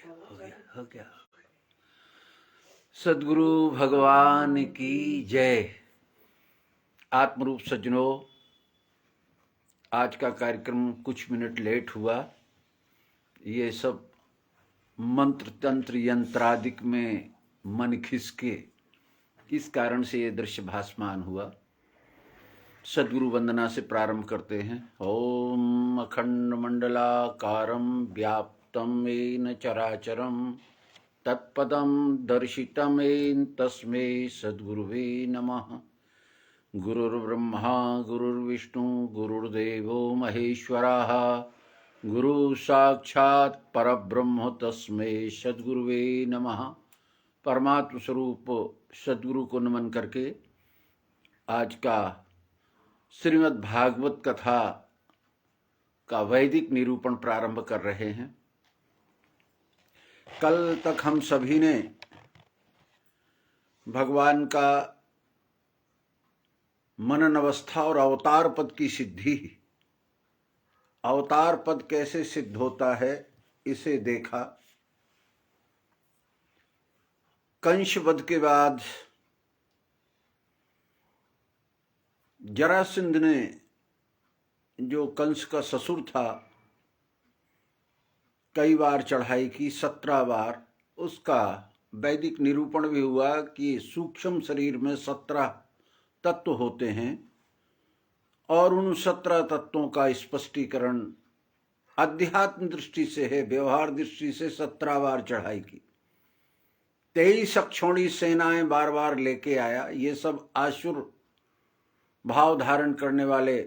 हो गया। सद्गुरु भगवान की जय। आत्मरूप सज्जनों, आज का कार्यक्रम कुछ मिनट लेट हुआ। ये सब मंत्र तंत्र यंत्रादिक में मन खिसके, इस कारण से ये दृश्य भासमान हुआ। सद्गुरु वंदना से प्रारंभ करते हैं। ओम अखंड मंडलाकारं व्याप्तं येन चराचरं तत्पदं दर्शितं येन तस्मै सद्गुरुवे नमः। गुरुर्ब्रह्मा गुरुर्विष्णु गुरुर्देवो महेश्वरः गुरु साक्षात् परब्रह्म तस्मै सद्गुरुवे नमः। परमात्म स्वरूप सद्गुरु को नमन करके आज का श्रीमद् भागवत कथा का वैदिक निरूपण प्रारंभ कर रहे हैं। कल तक हम सभी ने भगवान का मनन अवस्था और अवतार पद की सिद्धि, अवतार पद कैसे सिद्ध होता है इसे देखा। कंस वध के बाद जरासंध ने, जो कंस का ससुर था, कई बार चढ़ाई की, 17 बार। उसका वैदिक निरूपण भी हुआ कि सूक्ष्म शरीर में 17 तत्व होते हैं और उन 17 तत्वों का स्पष्टीकरण अध्यात्म दृष्टि से है, व्यवहार दृष्टि से 17 बार चढ़ाई की। 23 अक्षौणी सेनाएं बार बार लेके आया। ये सब आसुर भाव धारण करने वाले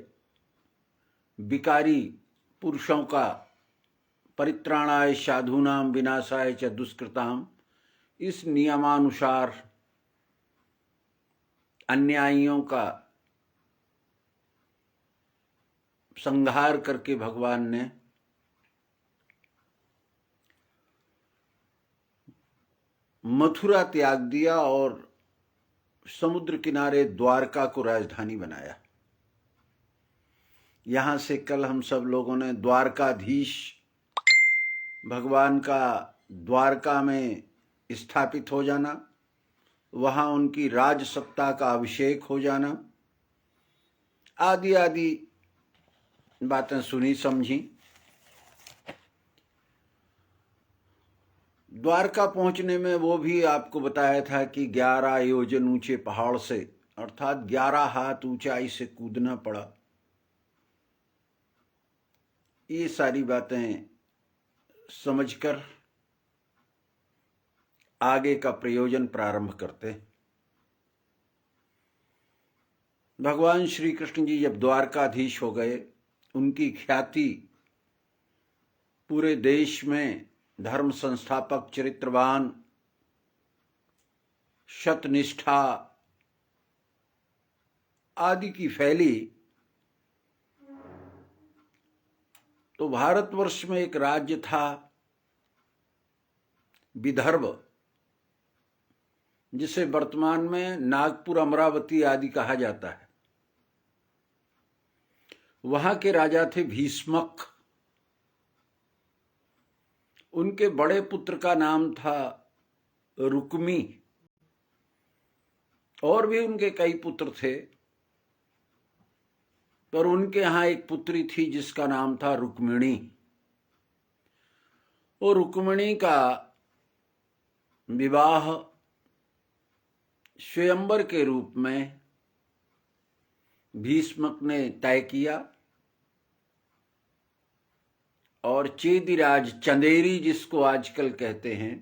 विकारी पुरुषों का परित्राणाय साधूनाम विनाशाय च दुष्कृताम, इस नियमानुसार अन्यायियों का संहार करके भगवान ने मथुरा त्याग दिया और समुद्र किनारे द्वारका को राजधानी बनाया। यहां से कल हम सब लोगों ने द्वारकाधीश भगवान का द्वारका में स्थापित हो जाना, वहां उनकी राज सत्ता का अभिषेक हो जाना, आदि आदि बातें सुनी समझी। द्वारका पहुंचने में वो भी आपको बताया था कि 11 योजन ऊंचे पहाड़ से, अर्थात 11 हाथ ऊंचाई से कूदना पड़ा। ये सारी बातें समझकर आगे का प्रयोजन प्रारंभ करते। भगवान श्री कृष्ण जी जब द्वारकाधीश हो गए, उनकी ख्याति पूरे देश में धर्म संस्थापक, चरित्रवान, सतनिष्ठा आदि की फैली। तो भारतवर्ष में एक राज्य था विदर्भ, जिसे वर्तमान में नागपुर, अमरावती आदि कहा जाता है। वहां के राजा थे भीष्मक। उनके बड़े पुत्र का नाम था रुक्मी, और भी उनके कई पुत्र थे, पर उनके यहां एक पुत्री थी जिसका नाम था रुक्मिणी। और रुक्मिणी का विवाह स्वयंवर के रूप में भीष्मक ने तय किया और चेदिराज, चंदेरी जिसको आजकल कहते हैं,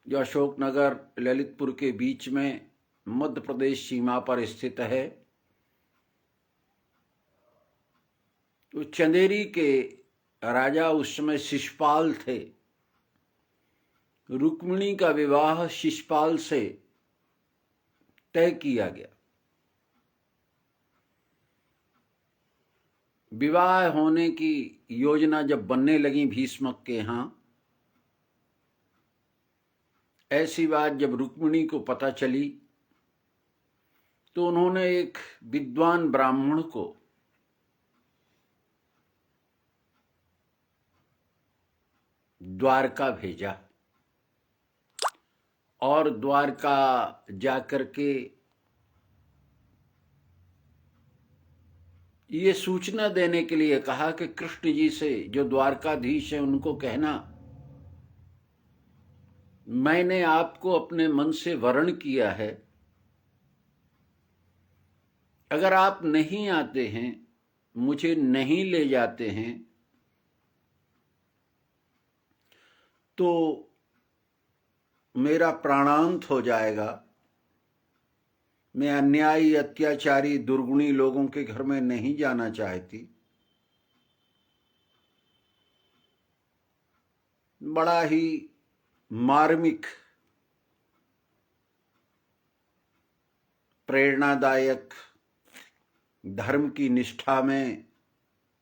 जो अशोकनगर ललितपुर के बीच में मध्य प्रदेश सीमा पर स्थित है, तो चंदेरी के राजा उस समय शिशुपाल थे। रुक्मिणी का विवाह शिशुपाल से तय किया गया। विवाह होने की योजना जब बनने लगी भीष्मक के यहां, ऐसी बात जब रुक्मिणी को पता चली तो उन्होंने एक विद्वान ब्राह्मण को द्वारका भेजा और द्वारका जाकर के ये सूचना देने के लिए कहा कि कृष्ण जी से, जो द्वारकाधीश हैं, उनको कहना मैंने आपको अपने मन से वरण किया है, अगर आप नहीं आते हैं, मुझे नहीं ले जाते हैं, तो मेरा प्राणांत हो जाएगा। मैं अन्यायी, अत्याचारी, दुर्गुणी लोगों के घर में नहीं जाना चाहती। बड़ा ही मार्मिक, प्रेरणादायक, धर्म की निष्ठा में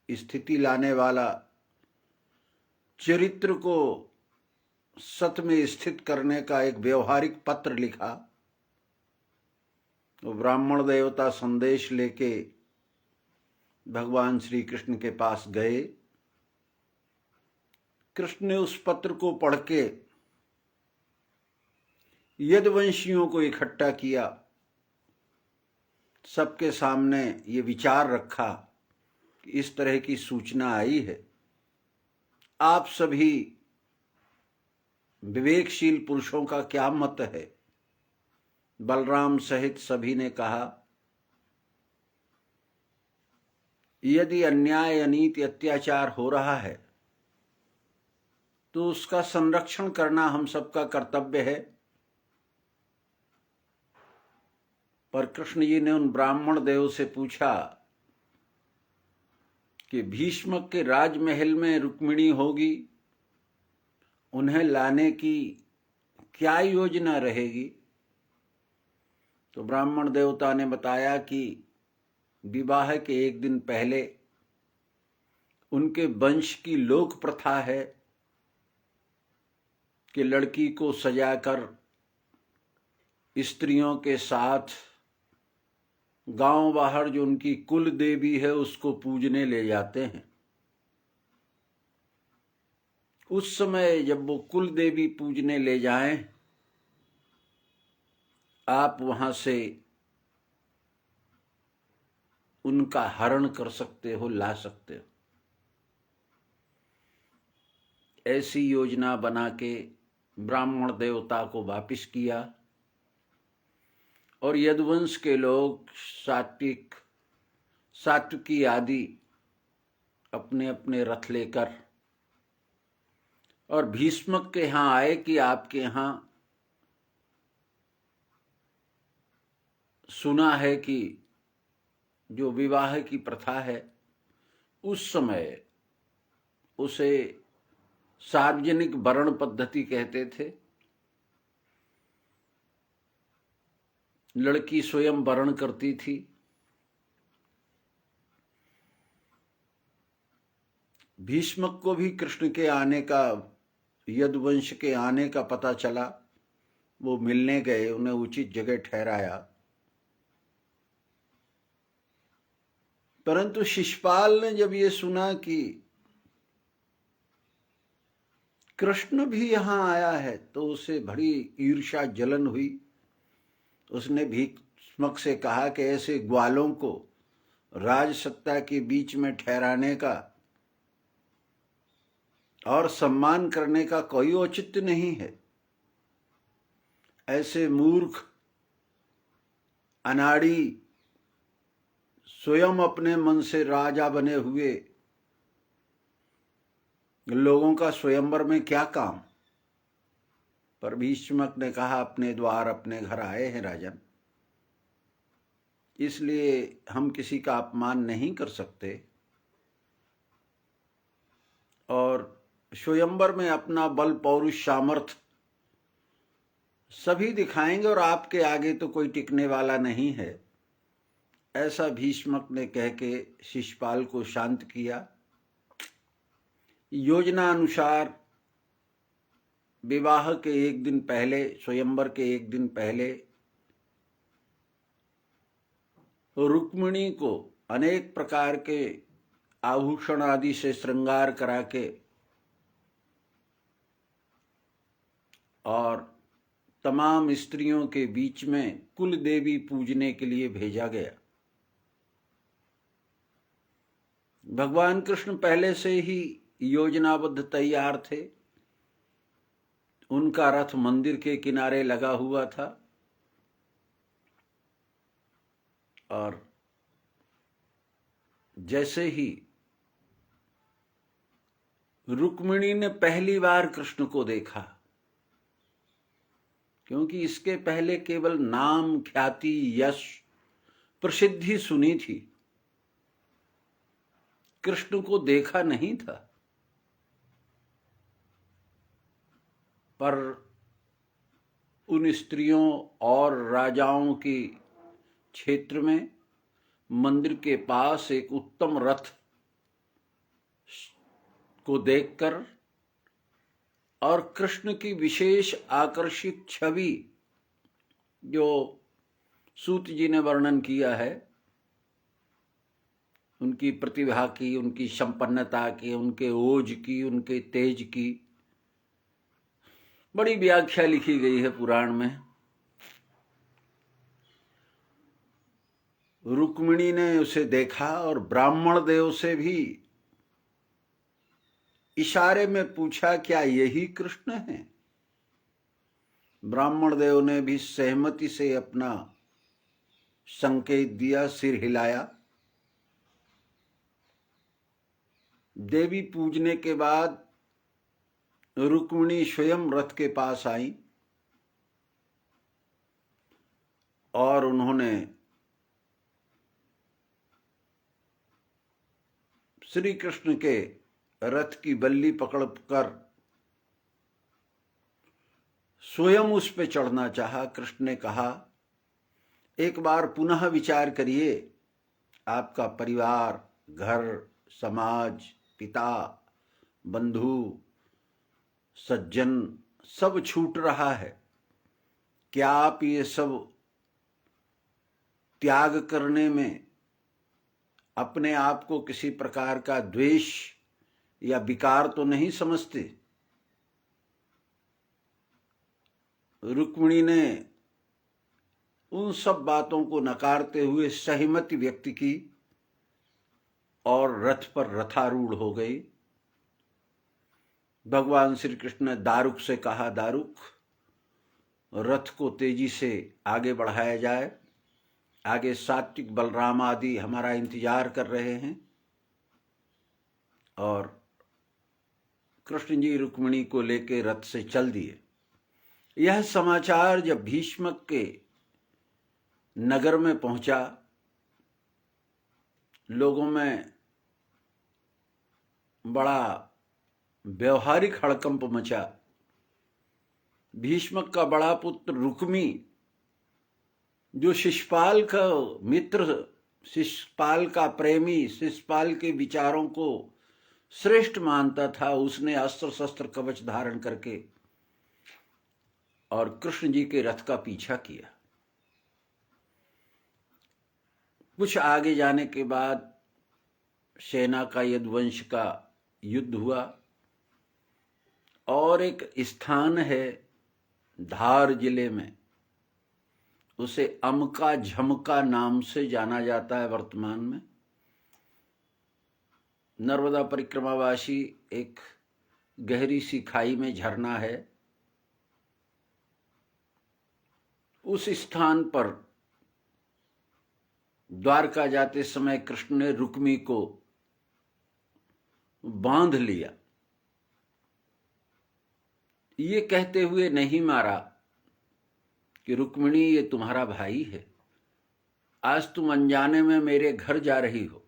स्थिति लाने वाला, चरित्र को सत्य में स्थित करने का एक व्यवहारिक पत्र लिखा। तो ब्राह्मण देवता संदेश लेके भगवान श्री कृष्ण के पास गए। कृष्ण ने उस पत्र को पढ़ के यदुवंशियों को इकट्ठा किया, सबके सामने ये विचार रखा कि इस तरह की सूचना आई है, आप सभी विवेकशील पुरुषों का क्या मत है। बलराम सहित सभी ने कहा, यदि अन्याय, अनीति, अत्याचार हो रहा है तो उसका संरक्षण करना हम सबका कर्तव्य है। पर कृष्ण जी ने उन ब्राह्मण देव से पूछा कि भीष्मक के राजमहल में रुक्मिणी होगी, उन्हें लाने की क्या योजना रहेगी। तो ब्राह्मण देवता ने बताया कि विवाह के एक दिन पहले उनके वंश की लोक प्रथा है कि लड़की को सजाकर स्त्रियों के साथ गांव बाहर जो उनकी कुल देवी है उसको पूजने ले जाते हैं। उस समय जब वो कुल देवी पूजने ले जाएं, आप वहां से उनका हरण कर सकते हो, ला सकते हो। ऐसी योजना बना के ब्राह्मण देवता को वापिस किया और यदुवंश के लोग सात्विकी आदि अपने अपने रथ लेकर और भीष्मक के यहाँ आए कि आपके यहाँ सुना है कि जो विवाह की प्रथा है उस समय उसे सार्वजनिक वरण पद्धति कहते थे। लड़की स्वयं वरण करती थी। भीष्मक को भी कृष्ण के आने का, यदुवंश के आने का पता चला। वो मिलने गए, उन्हें उचित जगह ठहराया। परंतु शिशुपाल ने जब ये सुना कि कृष्ण भी यहां आया है तो उसे बड़ी ईर्ष्या, जलन हुई। उसने भीष्मक से कहा कि ऐसे ग्वालों को राजसत्ता के बीच में ठहराने का और सम्मान करने का कोई औचित्य नहीं है। ऐसे मूर्ख, अनाड़ी, स्वयं अपने मन से राजा बने हुए लोगों का स्वयंवर में क्या काम। पर भीष्मक ने कहा, अपने द्वार अपने घर आए हैं राजन, इसलिए हम किसी का अपमान नहीं कर सकते और स्वयंवर में अपना बल, पौरुष, सामर्थ्य सभी दिखाएंगे और आपके आगे तो कोई टिकने वाला नहीं है। ऐसा भीष्मक ने कह के शिशुपाल को शांत किया। योजना अनुसार विवाह के एक दिन पहले, स्वयंवर के एक दिन पहले, रुक्मिणी को अनेक प्रकार के आभूषण आदि से श्रृंगार करा के और तमाम स्त्रियों के बीच में कुल देवी पूजने के लिए भेजा गया। भगवान कृष्ण पहले से ही योजनाबद्ध तैयार थे। उनका रथ मंदिर के किनारे लगा हुआ था और जैसे ही रुक्मिणी ने पहली बार कृष्ण को देखा, क्योंकि इसके पहले केवल नाम, ख्याति, यश, प्रसिद्धि सुनी थी, कृष्ण को देखा नहीं था। पर उन स्त्रियों और राजाओं के क्षेत्र में मंदिर के पास एक उत्तम रथ को देखकर और कृष्ण की विशेष आकर्षित छवि जो सूत जी ने वर्णन किया है, उनकी प्रतिभा की, उनकी संपन्नता की, उनके ओज की, उनके तेज की बड़ी व्याख्या लिखी गई है पुराण में। रुक्मिणी ने उसे देखा और ब्राह्मण देव से भी इशारे में पूछा, क्या यही कृष्ण है? ब्राह्मण देव ने भी सहमति से अपना संकेत दिया, सिर हिलाया। देवी पूजने के बाद रुक्मिणी स्वयं रथ के पास आई और उन्होंने श्री कृष्ण के रथ की बल्ली पकड़कर स्वयं उस पे चढ़ना चाहा। कृष्ण ने कहा, एक बार पुनः विचार करिए, आपका परिवार, घर, समाज, पिता, बंधु, सज्जन सब छूट रहा है। क्या आप ये सब त्याग करने में अपने आप को किसी प्रकार का द्वेष या विकार तो नहीं समझते? रुक्मिणी ने उन सब बातों को नकारते हुए सहमति व्यक्त की और रथ पर रथारूढ़ हो गई। भगवान श्री कृष्ण ने दारुक से कहा, दारुक, रथ को तेजी से आगे बढ़ाया जाए, आगे सात्विक, बलराम आदि हमारा इंतजार कर रहे हैं। और कृष्ण जी रुक्मिणी को लेकर रथ से चल दिए। यह समाचार जब भीष्मक के नगर में पहुंचा, लोगों में बड़ा व्यवहारिक हड़कंप मचा। भीष्मक का बड़ा पुत्र रुक्मी, जो शिशुपाल का मित्र, शिशुपाल का प्रेमी, शिशुपाल के विचारों को श्रेष्ठ मानता था, उसने अस्त्र शस्त्र कवच धारण करके और कृष्ण जी के रथ का पीछा किया। कुछ आगे जाने के बाद सेना का यदुवंश का युद्ध हुआ और एक स्थान है धार जिले में, उसे अमका झमका नाम से जाना जाता है वर्तमान में। नर्मदा परिक्रमावासी एक गहरी सी खाई में झरना है, उस स्थान पर द्वारका जाते समय कृष्ण ने रुक्मी को बांध लिया, ये कहते हुए नहीं मारा कि रुक्मिणी ये तुम्हारा भाई है, आज तुम अनजाने में मेरे घर जा रही हो,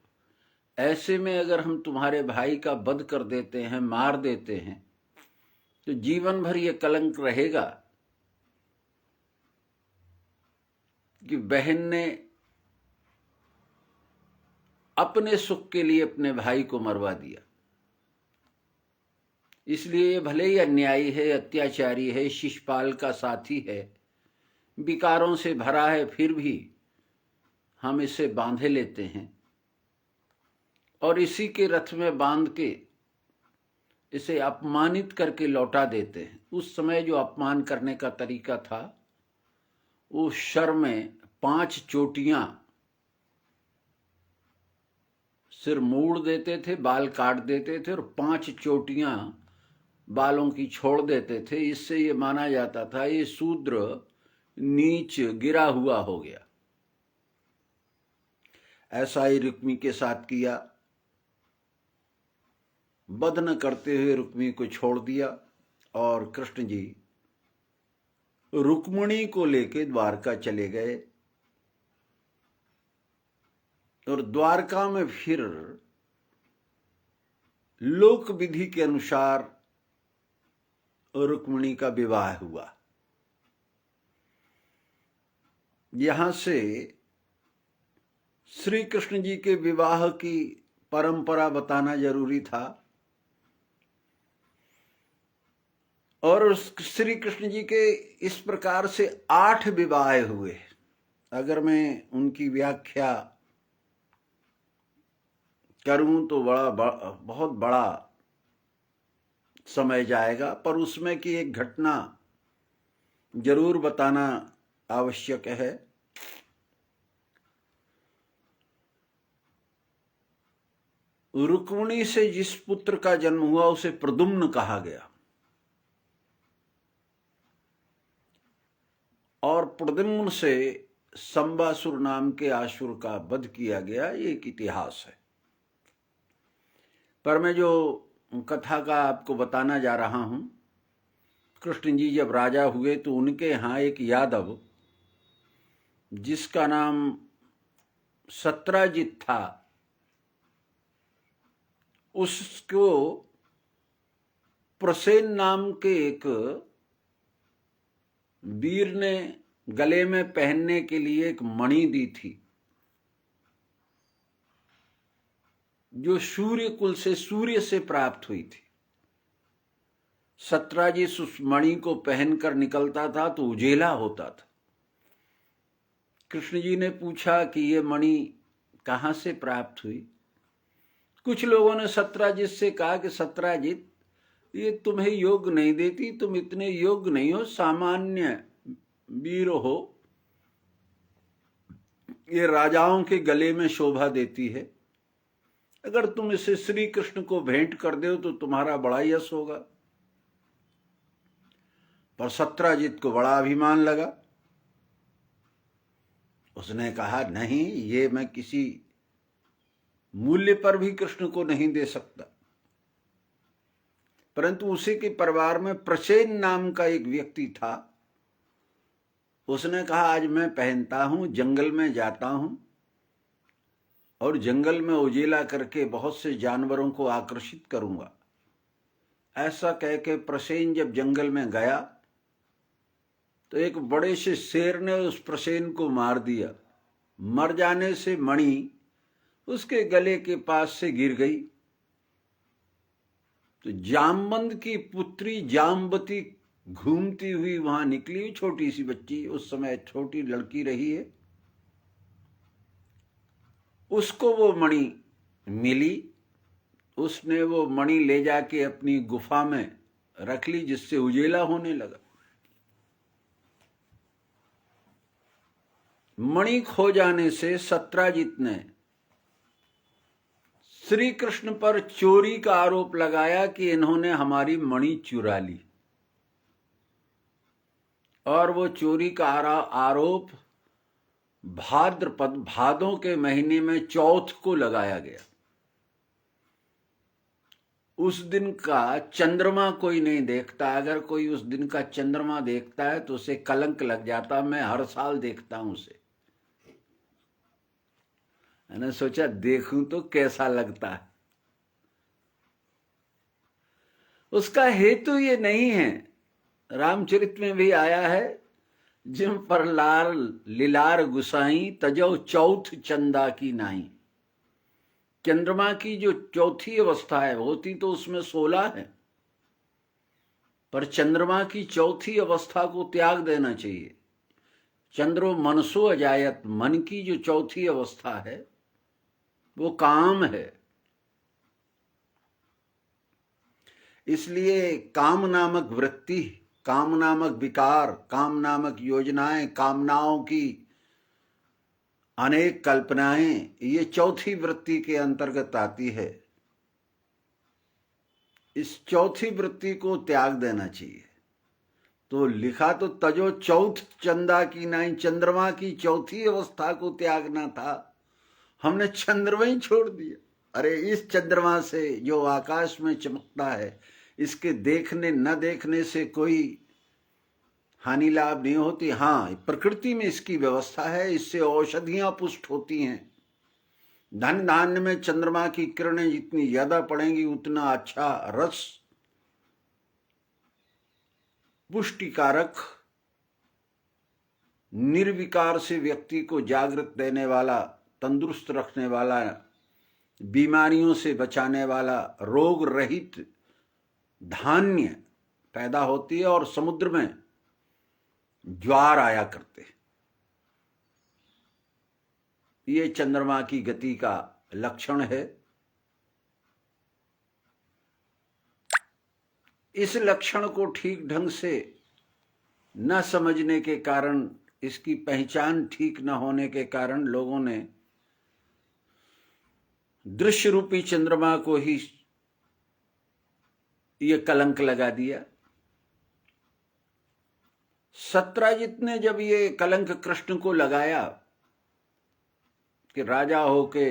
ऐसे में अगर हम तुम्हारे भाई का वध कर देते हैं, मार देते हैं, तो जीवन भर ये कलंक रहेगा कि बहन ने अपने सुख के लिए अपने भाई को मरवा दिया। इसलिए भले ही अन्यायी है, अत्याचारी है, शिशुपाल का साथी है, विकारों से भरा है, फिर भी हम इसे बांधे लेते हैं और इसी के रथ में बांध के इसे अपमानित करके लौटा देते हैं। उस समय जो अपमान करने का तरीका था, वो शर में 5 चोटियां सिर मोड़ देते थे, बाल काट देते थे और 5 चोटियां बालों की छोड़ देते थे। इससे ये माना जाता था ये शूद्र नीच गिरा हुआ हो गया। ऐसा ही रुक्मी के साथ किया। वध न करते हुए रुक्मी को छोड़ दिया और कृष्ण जी रुक्मिणी को लेके द्वारका चले गए। और द्वारका में फिर लोक विधि के अनुसार रुक्मिणी का विवाह हुआ। यहां से श्री कृष्ण जी के विवाह की परंपरा बताना जरूरी था। और श्री कृष्ण जी के इस प्रकार से 8 विवाह हुए। अगर मैं उनकी व्याख्या करूं तो बहुत बड़ा समय जाएगा, पर उसमें की एक घटना जरूर बताना आवश्यक है। रुक्मिणी से जिस पुत्र का जन्म हुआ उसे प्रद्युम्न कहा गया और प्रद्युम्न से संबासुर नाम के असुर का वध किया गया। ये एक इतिहास है। पर मैं जो कथा का आपको बताना जा रहा हूं, कृष्ण जी जब राजा हुए तो उनके यहाँ एक यादव जिसका नाम सत्राजित था, उसको प्रसेन नाम के एक वीर ने गले में पहनने के लिए एक मणि दी थी, जो सूर्य कुल से सूर्य से प्राप्त हुई थी। सत्राजित उस मणि को पहनकर निकलता था तो उजेला होता था। कृष्ण जी ने पूछा कि ये मणि कहां से प्राप्त हुई। कुछ लोगों ने सत्राजित से कहा कि सत्राजित, ये तुम्हें योग नहीं देती, तुम इतने योग्य नहीं हो, सामान्य वीर हो, ये राजाओं के गले में शोभा देती है। अगर तुम इसे श्री कृष्ण को भेंट कर दो तो तुम्हारा बड़ा यश होगा। पर सत्राजित को बड़ा अभिमान लगा। उसने कहा, नहीं, ये मैं किसी मूल्य पर भी कृष्ण को नहीं दे सकता। परंतु उसी के परिवार में प्रसेन नाम का एक व्यक्ति था। उसने कहा, आज मैं पहनता हूं, जंगल में जाता हूं और जंगल में उजेला करके बहुत से जानवरों को आकर्षित करूंगा। ऐसा कह के प्रसेन जब जंगल में गया तो एक बड़े से शेर ने उस प्रसेन को मार दिया। मर जाने से मणि उसके गले के पास से गिर गई। तो जामवंत की पुत्री जामवती घूमती हुई वहां निकली, छोटी सी बच्ची, उस समय छोटी लड़की रही है। उसको वो मणि मिली। उसने वो मणि ले जाके अपनी गुफा में रख ली, जिससे उजेला होने लगा। मणि खो जाने से सत्राजित ने श्री कृष्ण पर चोरी का आरोप लगाया कि इन्होंने हमारी मणि चुरा ली। और वो चोरी का आरोप भाद्रपद, भादों के महीने में चौथ को लगाया गया। उस दिन का चंद्रमा कोई नहीं देखता। अगर कोई उस दिन का चंद्रमा देखता है तो उसे कलंक लग जाता। मैं हर साल देखता हूं उसे। मैंने सोचा देखूं तो कैसा लगता है। उसका हेतु ये नहीं है, रामचरित में भी आया है, जिम पर लाल लीलार गुसाई तजो चौथ चंदा की नाई। चंद्रमा की जो चौथी अवस्था है होती तो उसमें 16 है, पर चंद्रमा की चौथी अवस्था को त्याग देना चाहिए। चंद्रो मनसो अजायत, मन की जो चौथी अवस्था है वो काम है। इसलिए काम नामक वृत्ति, काम नामक विकार, काम नामक योजनाएं, कामनाओं की अनेक कल्पनाएं, ये चौथी वृत्ति के अंतर्गत आती है। इस चौथी वृत्ति को त्याग देना चाहिए। तो लिखा तो तजो चौथ चंदा की नाई, चंद्रमा की चौथी अवस्था को त्यागना था, हमने चंद्रमा ही छोड़ दिया। अरे इस चंद्रमा से जो आकाश में चमकता है, इसके देखने न देखने से कोई हानि लाभ नहीं होती। हाँ, प्रकृति में इसकी व्यवस्था है, इससे औषधियां पुष्ट होती हैं। धन धान्य में चंद्रमा की किरणें जितनी ज्यादा पड़ेंगी उतना अच्छा रस, पुष्टिकारक, निर्विकार से व्यक्ति को जागृत देने वाला, तंदुरुस्त रखने वाला, बीमारियों से बचाने वाला, रोग रहित धान्य पैदा होती है और समुद्र में ज्वार आया करते। ये चंद्रमा की गति का लक्षण है। इस लक्षण को ठीक ढंग से न समझने के कारण, इसकी पहचान ठीक न होने के कारण लोगों ने दृश्य रूपी चंद्रमा को ही ये कलंक लगा दिया। सत्यजित ने जब ये कलंक कृष्ण को लगाया कि राजा होके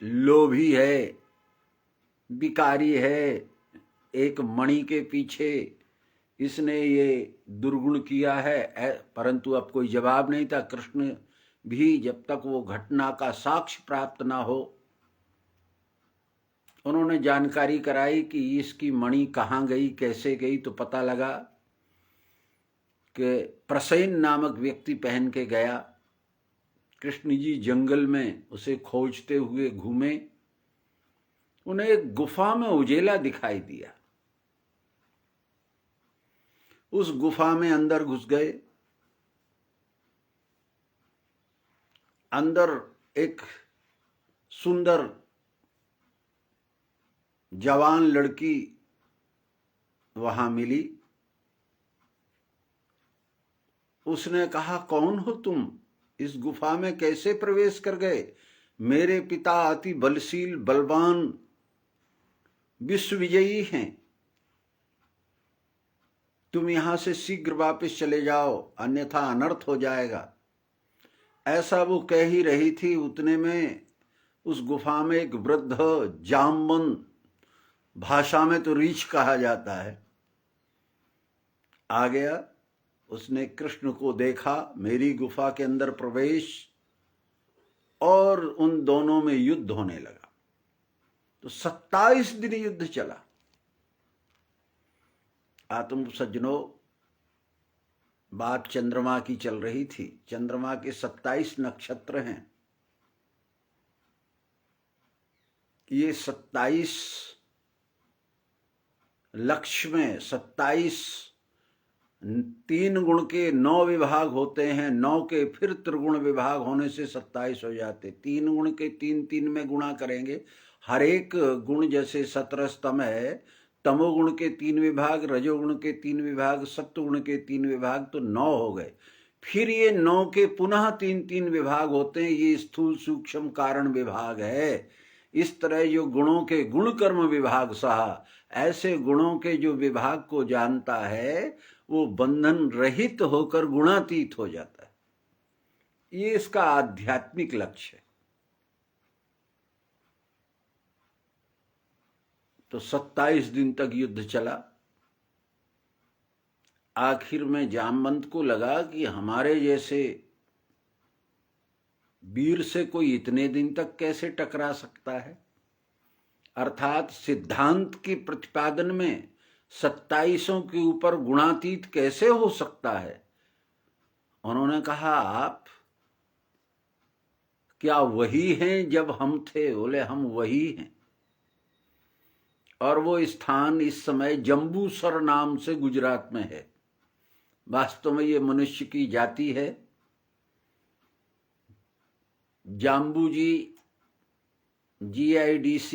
लोभी है, विकारी है, एक मणि के पीछे इसने ये दुर्गुण किया है, परंतु अब कोई जवाब नहीं था। कृष्ण भी जब तक वो घटना का साक्ष्य प्राप्त ना हो, उन्होंने जानकारी कराई कि इसकी मणि कहाँ गई, कैसे गई। तो पता लगा कि प्रसेन नामक व्यक्ति पहन के गया। कृष्ण जी जंगल में उसे खोजते हुए घूमे, उन्हें एक गुफा में उजेला दिखाई दिया। उस गुफा में अंदर घुस गए। अंदर एक सुंदर जवान लड़की वहां मिली। उसने कहा, कौन हो तुम? इस गुफा में कैसे प्रवेश कर गए? मेरे पिता अति बलशील, बलवान, विश्व विजयी हैं। तुम यहां से शीघ्र वापस चले जाओ, अन्यथा अनर्थ हो जाएगा। ऐसा वो कह ही रही थी, उतने में उस गुफा में एक वृद्ध जामवंत, भाषा में तो रीछ कहा जाता है, आ गया। उसने कृष्ण को देखा, मेरी गुफा के अंदर प्रवेश, और उन दोनों में युद्ध होने लगा। तो 27 दिन युद्ध चला। आत्म सज्जनों, बात चंद्रमा की चल रही थी। चंद्रमा के 27 नक्षत्र हैं। ये 27 लक्ष्य में 27 तीन गुण के 9 विभाग होते हैं। 9 के फिर त्रिगुण विभाग होने से 27 हो जाते। 3 गुण के 3 में गुणा करेंगे। हर एक गुण जैसे 17 स्तंभ है, तमोगुण के 3 विभाग, रजोगुण के 3 विभाग, सत्वगुण के 3 विभाग, तो 9 हो गए। फिर ये 9 के पुनः 3 विभाग होते हैं। ये स्थूल सूक्ष्म कारण विभाग है। इस तरह जो गुणों के गुण कर्म विभाग सहा, ऐसे गुणों के जो विभाग को जानता है वो बंधन रहित होकर गुणातीत हो जाता है। ये इसका आध्यात्मिक लक्ष्य है। तो 27 दिन तक युद्ध चला। आखिर में जामवंत को लगा कि हमारे जैसे वीर से कोई इतने दिन तक कैसे टकरा सकता है। अर्थात सिद्धांत के प्रतिपादन में 27 के ऊपर गुणातीत कैसे हो सकता है। उन्होंने कहा, आप क्या वही हैं जब हम थे? बोले, हम वही हैं। और वो स्थान इस समय जंबूसर नाम से गुजरात में है। वास्तव में ये मनुष्य की जाति है। जाम्बू जी GIDC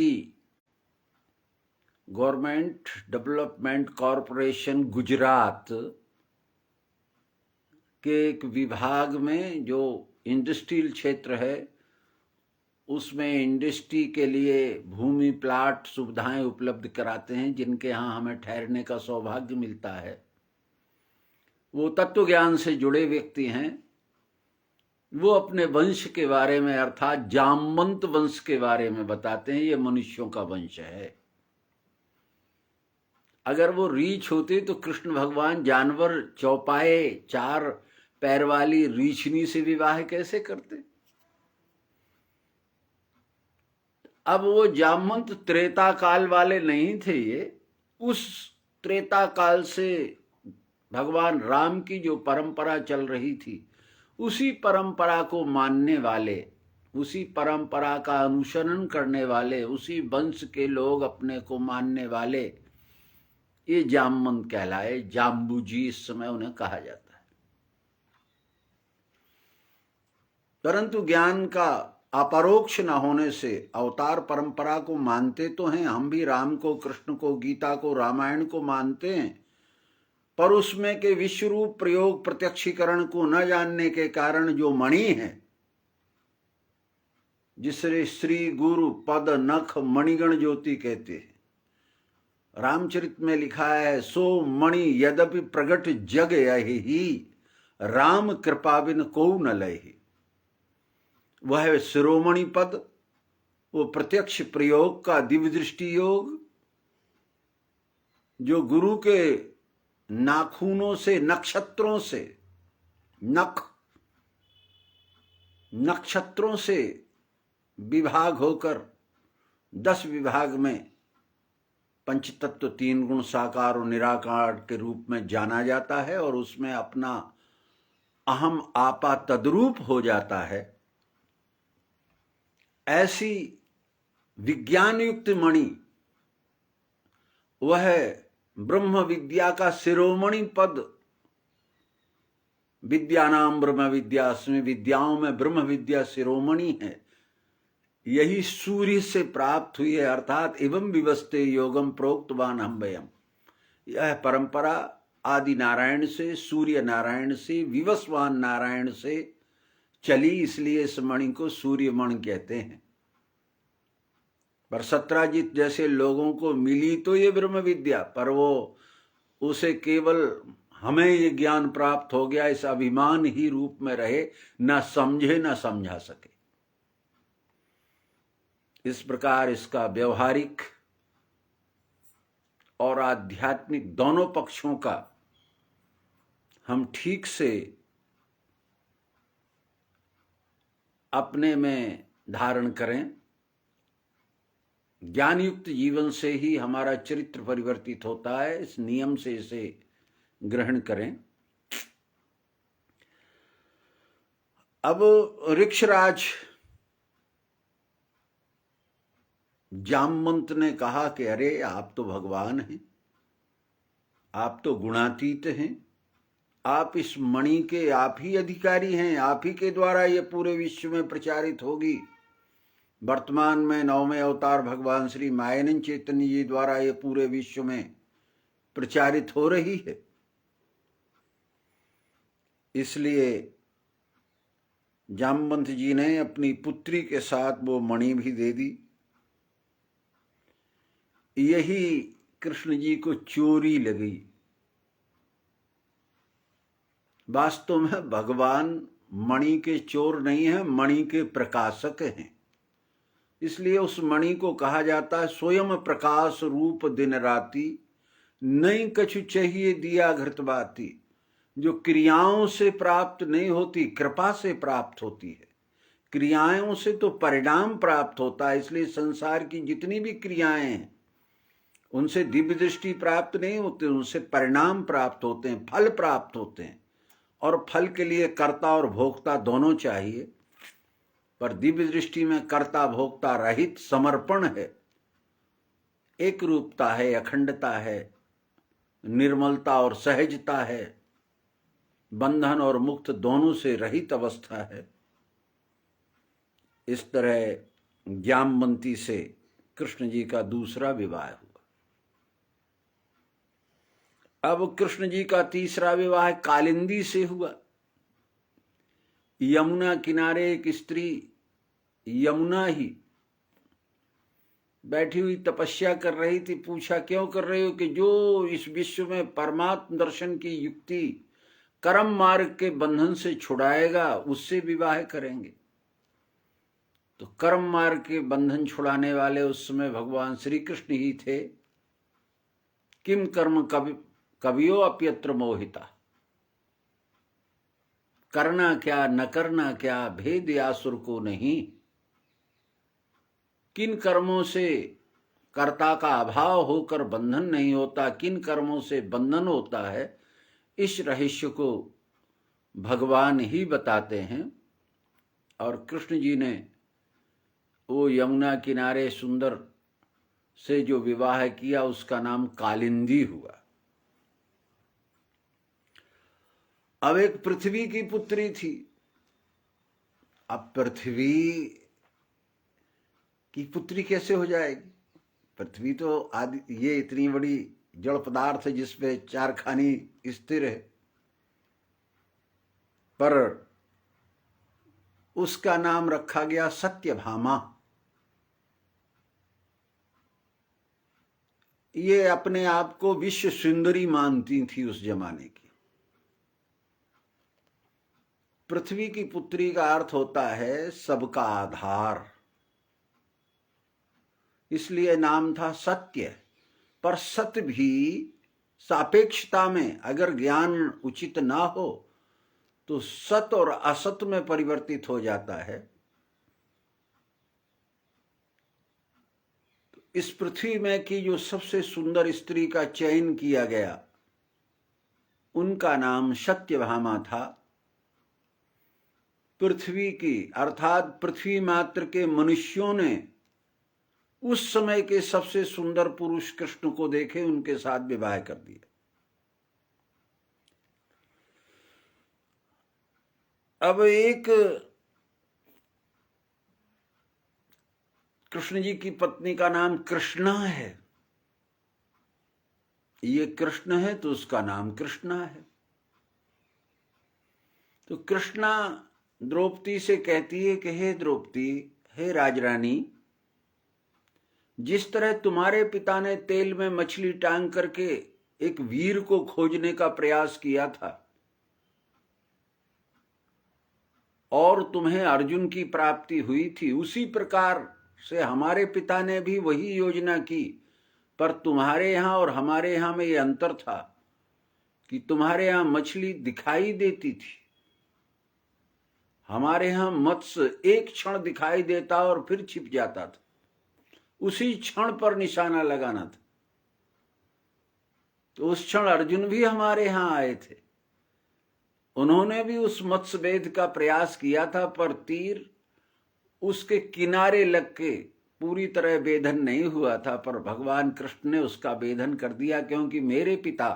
government development corporation Gujarat के एक विभाग में जो इंडस्ट्रियल क्षेत्र है उसमें इंडस्ट्री के लिए भूमि प्लाट सुविधाएं उपलब्ध कराते हैं, जिनके यहाँ हमें ठहरने का सौभाग्य मिलता है। वो तत्व ज्ञान से जुड़े व्यक्ति हैं। वो अपने वंश के बारे में अर्थात जामवंत वंश के बारे में बताते हैं, ये मनुष्यों का वंश है। अगर वो रीछ होती तो कृष्ण भगवान जानवर चौपाए 4 पैर वाली रीछनी से विवाह कैसे करते? अब वो जामवंत त्रेता काल वाले नहीं थे। ये उस त्रेता काल से भगवान राम की जो परंपरा चल रही थी उसी परंपरा को मानने वाले, उसी परंपरा का अनुसरण करने वाले, उसी वंश के लोग अपने को मानने वाले ये जामवंत कहलाए। जाम्बूजी इस समय उन्हें कहा जाता है। परंतु ज्ञान का अपरोक्ष न होने से अवतार परंपरा को मानते तो हैं, हम भी राम को, कृष्ण को, गीता को, रामायण को मानते हैं, पर उसमें के विश्वरूप प्रयोग प्रत्यक्षीकरण को न जानने के कारण जो मणि है, जिसे श्री गुरु पद नख मणिगण ज्योति कहते हैं, रामचरित में लिखा है, सो मणि यद्यपि प्रगट जग यही, राम कृपा बिन को न लही। वह शिरोमणि पद, वो प्रत्यक्ष प्रयोग का दिव्य दृष्टि योग, जो गुरु के नाखूनों से, नक्षत्रों से, नक्षत्रों से विभाग होकर 10 विभाग में पंचतत्व 3 गुण साकार और निराकार के रूप में जाना जाता है और उसमें अपना अहम आपा तद्रूप हो जाता है। ऐसी विज्ञान युक्त मणि, वह ब्रह्म विद्या का शिरोमणि पद, विद्यानाम ब्रह्म विद्या, उसमें विद्याओं में ब्रह्म विद्या शिरोमणि है। यही सूर्य से प्राप्त हुई है, अर्थात एवं विवस्ते योगम प्रोक्तवान हम वयम। यह परंपरा आदि नारायण से, सूर्य नारायण से, विवस्वान नारायण से चली, इसलिए इस मणि को सूर्य मणि कहते हैं। पर सत्राजित जैसे लोगों को मिली तो ये ब्रह्म विद्या, पर वो उसे केवल हमें ये ज्ञान प्राप्त हो गया इस अभिमान ही रूप में रहे, न समझे न समझा सके। इस प्रकार इसका व्यवहारिक और आध्यात्मिक दोनों पक्षों का हम ठीक से अपने में धारण करें। ज्ञान युक्त जीवन से ही हमारा चरित्र परिवर्तित होता है, इस नियम से इसे ग्रहण करें। अब ऋक्षराज जामवंत ने कहा कि अरे आप तो भगवान हैं, आप तो गुणातीत हैं, आप इस मणि के आप ही अधिकारी हैं, आप ही के द्वारा ये पूरे विश्व में प्रचारित होगी। वर्तमान में 9वें अवतार भगवान श्री मायानंद चैतन्य जी द्वारा ये पूरे विश्व में प्रचारित हो रही है। इसलिए जामवंत जी ने अपनी पुत्री के साथ वो मणि भी दे दी। यही कृष्ण जी को चोरी लगी। वास्तव में भगवान मणि के चोर नहीं है, मणि के प्रकाशक हैं। इसलिए उस मणि को कहा जाता है स्वयं प्रकाश रूप दिन राती, नहीं कछु चाहिए दिया घृत बाती। जो क्रियाओं से प्राप्त नहीं होती, कृपा से प्राप्त होती है। क्रियाओं से तो परिणाम प्राप्त होता है, इसलिए संसार की जितनी भी क्रियाएं हैं उनसे दिव्य दृष्टि प्राप्त नहीं होती, उनसे परिणाम प्राप्त होते हैं, फल प्राप्त होते हैं। और फल के लिए कर्ता और भोक्ता दोनों चाहिए, पर दिव्य दृष्टि में कर्ता भोक्ता रहित समर्पण है, एक रूपता है, अखंडता है, निर्मलता और सहजता है, बंधन और मुक्त दोनों से रहित अवस्था है। इस तरह जामवंती से कृष्ण जी का दूसरा विवाह हुआ। अब कृष्ण जी का तीसरा विवाह कालिंदी से हुआ। यमुना किनारे एक स्त्री, यमुना ही बैठी हुई तपस्या कर रही थी। पूछा, क्यों कर रही हो? कि जो इस विश्व में परमात्म दर्शन की युक्ति कर्म मार्ग के बंधन से छुड़ाएगा उससे विवाह करेंगे। तो कर्म मार्ग के बंधन छुड़ाने वाले उस समय भगवान श्री कृष्ण ही थे। किम कर्म कवियो अप्यत्र मोहिता, करना क्या न करना क्या भेद आसुर को नहीं। किन कर्मों से कर्ता का अभाव होकर बंधन नहीं होता, किन कर्मों से बंधन होता है, इस रहस्य को भगवान ही बताते हैं। और कृष्ण जी ने वो यमुना किनारे सुंदर से जो विवाह किया उसका नाम कालिंदी हुआ। अब एक पृथ्वी की पुत्री थी। अब पृथ्वी की पुत्री कैसे हो जाएगी? पृथ्वी तो आदि ये इतनी बड़ी जड़ पदार्थ है जिसपे चार खानी स्थिर है, पर उसका नाम रखा गया सत्यभामा। ये अपने आप को विश्व सुंदरी मानती थी उस जमाने की। पृथ्वी की पुत्री का अर्थ होता है सबका आधार, इसलिए नाम था सत्य। पर सत्य भी सापेक्षता में अगर ज्ञान उचित ना हो तो सत और असत में परिवर्तित हो जाता है। इस पृथ्वी में की जो सबसे सुंदर स्त्री का चयन किया गया उनका नाम सत्यभामा था। पृथ्वी की अर्थात पृथ्वी मात्र के मनुष्यों ने उस समय के सबसे सुंदर पुरुष कृष्ण को देखे, उनके साथ विवाह कर दिया। अब एक कृष्ण जी की पत्नी का नाम कृष्णा है। ये कृष्ण है तो उसका नाम कृष्णा है। तो कृष्णा द्रौपदी से कहती है कि हे द्रौपदी, हे राजरानी, जिस तरह तुम्हारे पिता ने तेल में मछली टांग करके एक वीर को खोजने का प्रयास किया था और तुम्हें अर्जुन की प्राप्ति हुई थी, उसी प्रकार से हमारे पिता ने भी वही योजना की। पर तुम्हारे यहां और हमारे यहां में ये अंतर था कि तुम्हारे यहां मछली दिखाई देती थी, हमारे यहां मत्स्य एक क्षण दिखाई देता और फिर छिप जाता था, उसी क्षण पर निशाना लगाना था। तो उस क्षण अर्जुन भी हमारे यहां आए थे, उन्होंने भी उस मत्स्य भेद का प्रयास किया था, पर तीर उसके किनारे लग के पूरी तरह भेदन नहीं हुआ था। पर भगवान कृष्ण ने उसका भेदन कर दिया, क्योंकि मेरे पिता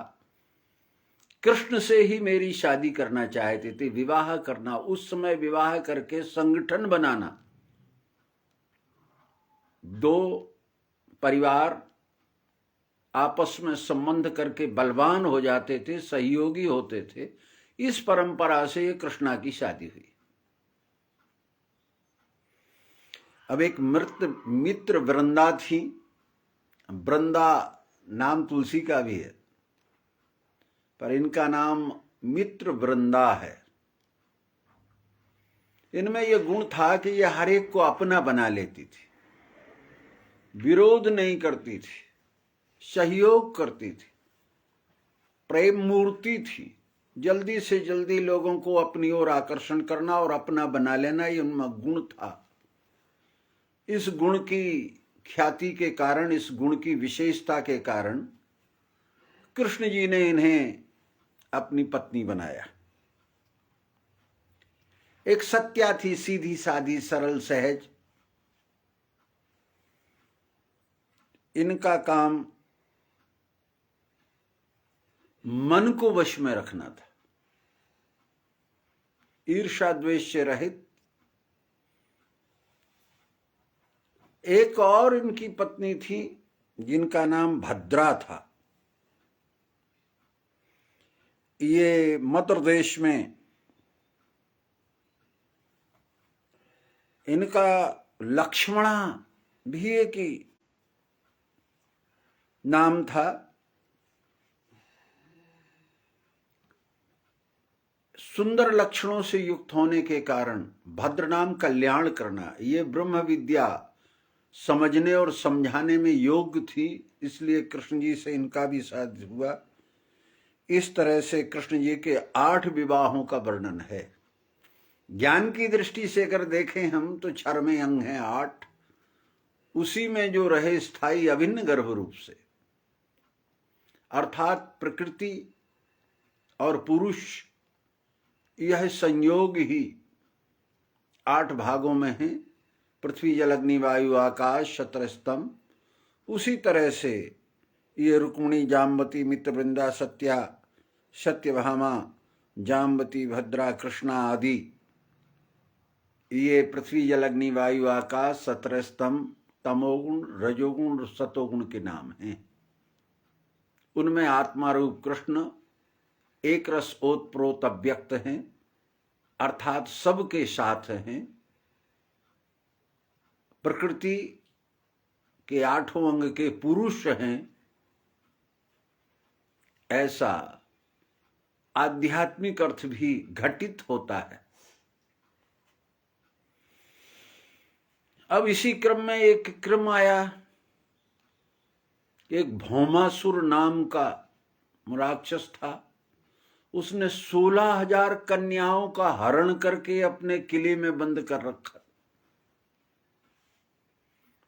कृष्ण से ही मेरी शादी करना चाहते थे, विवाह करना। उस समय विवाह करके संगठन बनाना, दो परिवार आपस में संबंध करके बलवान हो जाते थे, सहयोगी होते थे। इस परंपरा से ये कृष्णा की शादी हुई। अब एक मित्र वृंदा थी। वृंदा नाम तुलसी का भी है, पर इनका नाम मित्र वृंदा है। इनमें यह गुण था कि यह हर एक को अपना बना लेती थी, विरोध नहीं करती थी, सहयोग करती थी, प्रेम मूर्ति थी। जल्दी से जल्दी लोगों को अपनी ओर आकर्षण करना और अपना बना लेना, ये उनमें गुण था। इस गुण की ख्याति के कारण, इस गुण की विशेषता के कारण कृष्ण जी ने इन्हें अपनी पत्नी बनाया। एक सत्या थी, सीधी सादी सरल सहज। इनका काम मन को वश में रखना था, ईर्ष्या द्वेष से रहित। एक और इनकी पत्नी थी जिनका नाम भद्रा था। ये मध्य प्रदेश में इनका लक्ष्मणा भी एक ही नाम था। सुंदर लक्षणों से युक्त होने के कारण भद्र नाम कल्याण करना, ये ब्रह्म विद्या समझने और समझाने में योग्य थी, इसलिए कृष्ण जी से इनका भी शादी हुआ। इस तरह से कृष्ण जी के 8 विवाहों का वर्णन है। ज्ञान की दृष्टि से अगर देखें हम तो क्षर में अंग हैं 8, उसी में जो रहे स्थायी अभिन्न गर्भ रूप से, अर्थात प्रकृति और पुरुष, यह संयोग ही 8 भागों में है। पृथ्वी जल अग्नि वायु आकाश शतरस्तंभ। उसी तरह से ये रुक्मिणी जाम्बती मित्रवृंदा सत्या सत्यभामा जाम्बती भद्रा कृष्णा आदि, ये पृथ्वी जल अग्नि वायु आकाश सतरस्तंभ तमोगुण रजोगुण और सतोगुण के नाम हैं। उनमें आत्मा रूप कृष्ण एक रस ओतप्रोत अव्यक्त हैं, अर्थात सबके साथ हैं। प्रकृति के 8 अंग के पुरुष हैं, ऐसा आध्यात्मिक अर्थ भी घटित होता है। अब इसी क्रम में एक क्रम आया, एक भौमासुर नाम का राक्षस था। उसने 16,000 कन्याओं का हरण करके अपने किले में बंद कर रखा,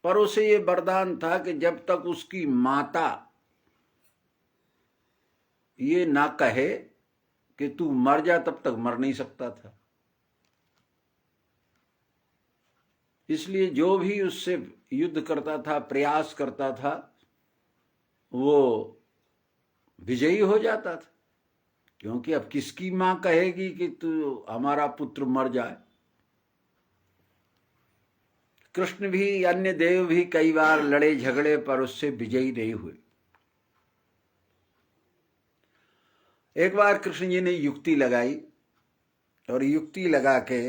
पर उसे ये वरदान था कि जब तक उसकी माता ये ना कहे कि तू मर जा, तब तक मर नहीं सकता था। इसलिए जो भी उससे युद्ध करता था, प्रयास करता था, वो विजयी हो जाता था। क्योंकि अब किसकी मां कहेगी कि तू हमारा पुत्र मर जाए। कृष्ण भी अन्य देव भी कई बार लड़े झगड़े पर उससे विजयी नहीं हुए। एक बार कृष्ण जी ने युक्ति लगाई और युक्ति लगा के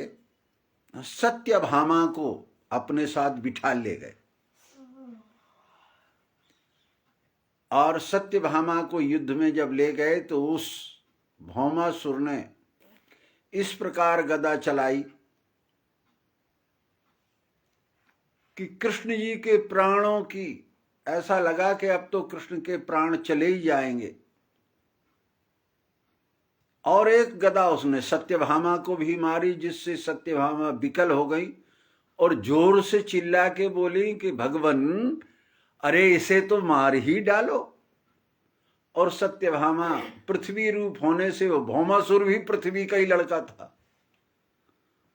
सत्यभामा को अपने साथ बिठा ले गए और सत्यभामा को युद्ध में जब ले गए तो उस भौमासुर ने इस प्रकार गदा चलाई कि कृष्ण जी के प्राणों की, ऐसा लगा कि अब तो कृष्ण के प्राण चले ही जाएंगे। और एक गदा उसने सत्यभामा को भी मारी, जिससे सत्यभामा विकल हो गई और जोर से चिल्ला के बोली कि भगवान, अरे इसे तो मार ही डालो। और सत्यभामा पृथ्वी रूप होने से, वो भौमासुर भी पृथ्वी का ही लड़का था,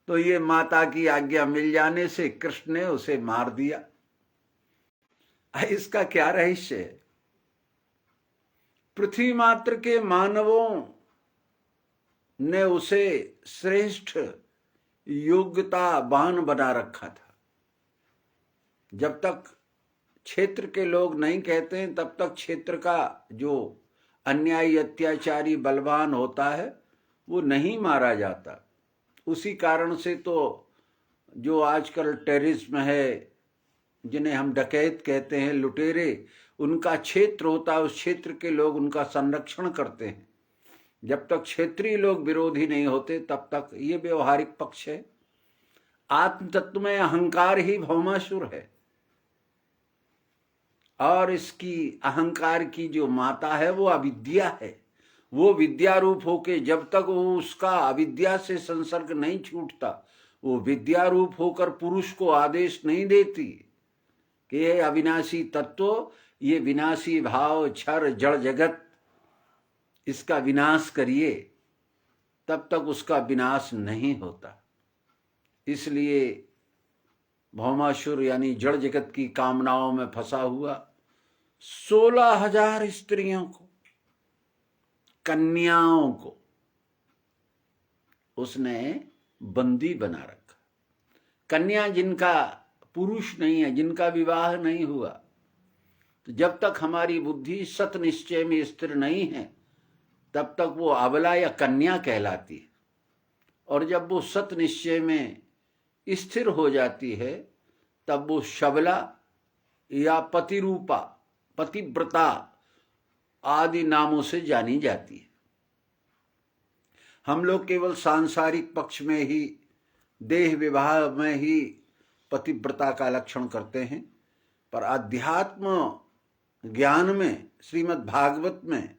तो ये माता की आज्ञा मिल जाने से कृष्ण ने उसे मार दिया। इसका क्या रहस्य है? पृथ्वी मात्र के मानवों ने उसे श्रेष्ठ योग्यतावान बना रखा था। जब तक क्षेत्र के लोग नहीं कहते हैं, तब तक क्षेत्र का जो अन्यायी अत्याचारी बलवान होता है वो नहीं मारा जाता। उसी कारण से तो जो आजकल टेररिज्म है, जिन्हें हम डकैत कहते हैं, लुटेरे, उनका क्षेत्र होता है, उस क्षेत्र के लोग उनका संरक्षण करते हैं। जब तक क्षेत्रीय लोग विरोधी नहीं होते तब तक ये व्यवहारिक पक्ष है। आत्म तत्व में अहंकार ही भौमासुर है और इसकी अहंकार की जो माता है वो अविद्या है। वो विद्या रूप होके जब तक वो उसका अविद्या से संसर्ग नहीं छूटता, वो विद्या रूप होकर पुरुष को आदेश नहीं देती कि ये अविनाशी तत्व, ये विनाशी भाव क्षर जड़ जगत, इसका विनाश करिए, तब तक उसका विनाश नहीं होता। इसलिए भौमासुर यानी जड़ जगत की कामनाओं में फंसा हुआ 16,000 स्त्रियों को, कन्याओं को उसने बंदी बना रखा। कन्या जिनका पुरुष नहीं है, जिनका विवाह नहीं हुआ, तो जब तक हमारी बुद्धि सत निश्चय में स्थिर नहीं है, तब तक वो अबला या कन्या कहलाती है, और जब वो सत निश्चय में स्थिर हो जाती है तब वो शबला या पतिरूपा, पतिव्रता आदि नामों से जानी जाती है। हम लोग केवल सांसारिक पक्ष में ही, देह विवाह में ही पतिव्रता का लक्षण करते हैं, पर अध्यात्म ज्ञान में, श्रीमद् भागवत में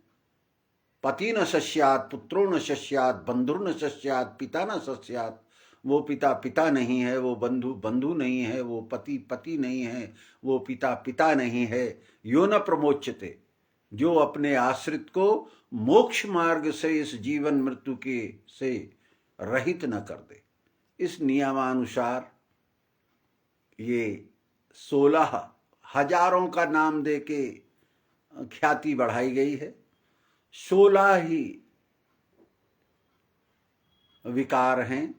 पति न सस्यात्, पुत्रो न सस्यात्, बंधुर्न सस्यात्, पिता न सस्यात्, वो पिता पिता नहीं है, वो बंधु बंधु नहीं है, वो पति पति नहीं है, वो पिता पिता नहीं है। यो न प्रमोच्यते, जो अपने आश्रित को मोक्ष मार्ग से, इस जीवन मृत्यु के से रहित न कर दे। इस नियमानुसार ये 16 हजारों का नाम दे के ख्याति बढ़ाई गई है। 16 ही विकार हैं,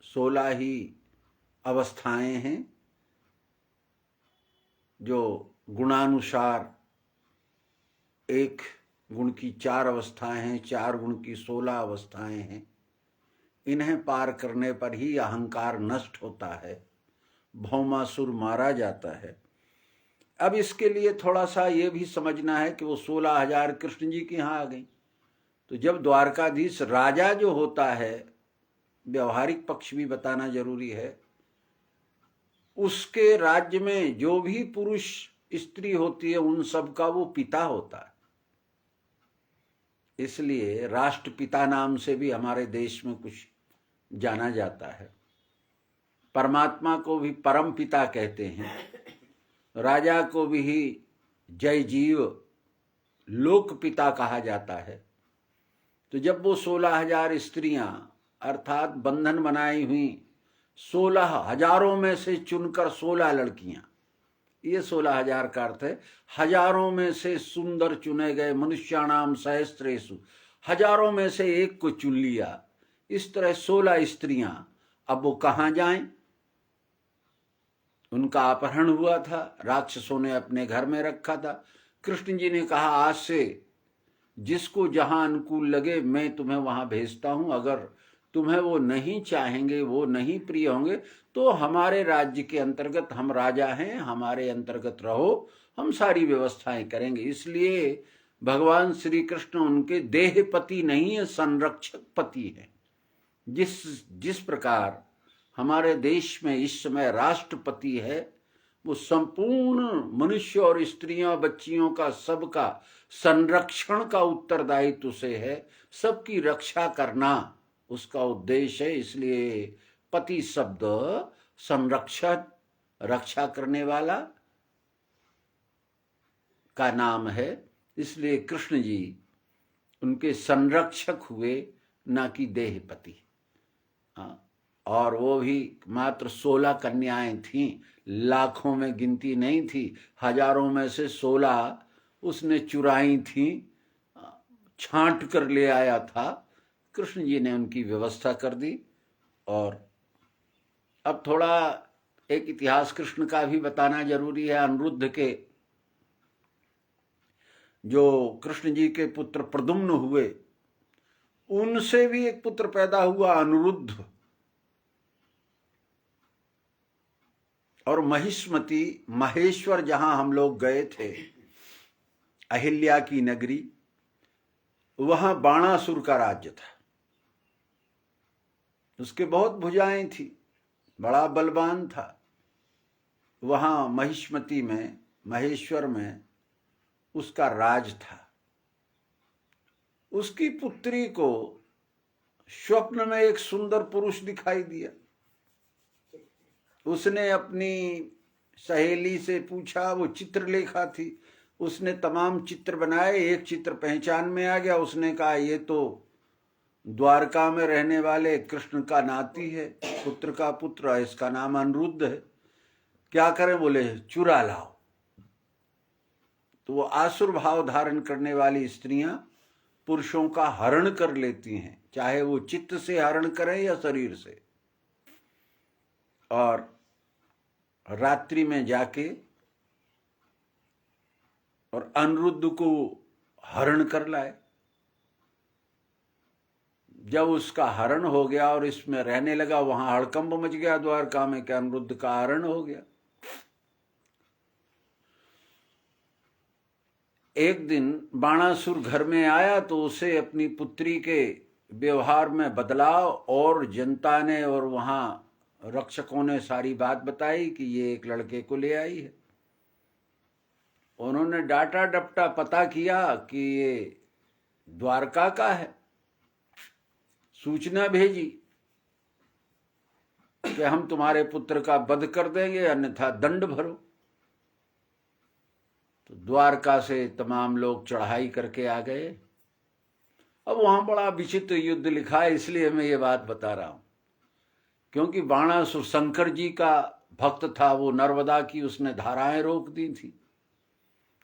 16 ही अवस्थाएं हैं, जो गुणानुसार एक गुण की 4 अवस्थाएं हैं, 4 गुण की 16 अवस्थाएं हैं। इन्हें पार करने पर ही अहंकार नष्ट होता है, भौमासुर मारा जाता है। अब इसके लिए थोड़ा सा ये भी समझना है कि वो 16,000 कृष्ण जी के यहाँ आ गई। तो जब द्वारकाधीश राजा जो होता है, व्यवहारिक पक्ष भी बताना जरूरी है, उसके राज्य में जो भी पुरुष स्त्री होती है उन सब का वो पिता होता है। इसलिए राष्ट्रपिता नाम से भी हमारे देश में कुछ जाना जाता है। परमात्मा को भी परम पिता कहते हैं, राजा को भी जय जीव लोक पिता कहा जाता है। तो जब वो 16,000 स्त्रियां अर्थात बंधन बनाई हुई 16 हजारों में से चुनकर 16 लड़कियां, ये 16,000 का अर्थ है हजारों में से सुंदर चुने गए, मनुष्याणाम सहस्त्रेषु, हजारों में से एक को चुन लिया। इस तरह 16 स्त्रियां, अब वो कहाँ जाएं? उनका अपहरण हुआ था, राक्षसों ने अपने घर में रखा था। कृष्ण जी ने कहा आज से जिसको जहां अनुकूल लगे मैं तुम्हें वहां भेजता हूं, अगर तुम्हें वो नहीं चाहेंगे, वो नहीं प्रिय होंगे तो हमारे राज्य के अंतर्गत, हम राजा हैं, हमारे अंतर्गत रहो, हम सारी व्यवस्थाएं करेंगे। इसलिए भगवान श्री कृष्ण उनके देहपति नहीं है, संरक्षक पति है। जिस प्रकार हमारे देश में इस समय राष्ट्रपति है, वो संपूर्ण मनुष्य और स्त्रियों बच्चियों का, सबका संरक्षण का उत्तरदायित्व से है, सबकी रक्षा करना उसका उद्देश्य है। इसलिए पति शब्द संरक्षक, रक्षा करने वाला का नाम है। इसलिए कृष्ण जी उनके संरक्षक हुए, ना कि देहपति। और वो भी मात्र 16 कन्याएं थीं, लाखों में गिनती नहीं थी, हजारों में से 16 उसने चुराई थी, छांट कर ले आया था। कृष्ण जी ने उनकी व्यवस्था कर दी। और अब थोड़ा एक इतिहास कृष्ण का भी बताना जरूरी है। अनिरुद्ध के, जो कृष्ण जी के पुत्र प्रद्युम्न हुए, उनसे भी एक पुत्र पैदा हुआ अनिरुद्ध। और महिष्मति, महेश्वर, जहां हम लोग गए थे, अहिल्या की नगरी, वहां बाणासुर का राज्य था। उसके बहुत भुजाएं थी, बड़ा बलवान था। वहां महिष्मति में, महेश्वर में उसका राज था। उसकी पुत्री को स्वप्न में एक सुंदर पुरुष दिखाई दिया। उसने अपनी सहेली से पूछा, वो चित्रलेखा थी, उसने तमाम चित्र बनाए, एक चित्र पहचान में आ गया। उसने कहा ये तो द्वारका में रहने वाले कृष्ण का नाती है, पुत्र का पुत्र है, इसका नाम अनिरुद्ध है, क्या करें? बोले चुरा लाओ। तो वो आसुर भाव धारण करने वाली स्त्रियां पुरुषों का हरण कर लेती हैं, चाहे वो चित्त से हरण करें या शरीर से। और रात्रि में जाके और अनिरुद्ध को हरण कर लाए। जब उसका हरण हो गया और इसमें रहने लगा, वहां हड़कंप मच गया द्वारका में कि अनिरुद्ध का हरण हो गया। एक दिन बाणासुर घर में आया तो उसे अपनी पुत्री के व्यवहार में बदलाव और जनता ने और वहां रक्षकों ने सारी बात बताई कि ये एक लड़के को ले आई है। उन्होंने डाटा डपटा पता किया कि ये द्वारका का है, सूचना भेजी कि हम तुम्हारे पुत्र का वध कर देंगे, अन्यथा दंड भरो। तो द्वारका से तमाम लोग चढ़ाई करके आ गए। अब वहां बड़ा विचित्र युद्ध लिखा है, इसलिए मैं ये बात बता रहा हूं, क्योंकि बाणासुर शंकर जी का भक्त था, वो नर्मदा की उसने धाराएं रोक दी थी।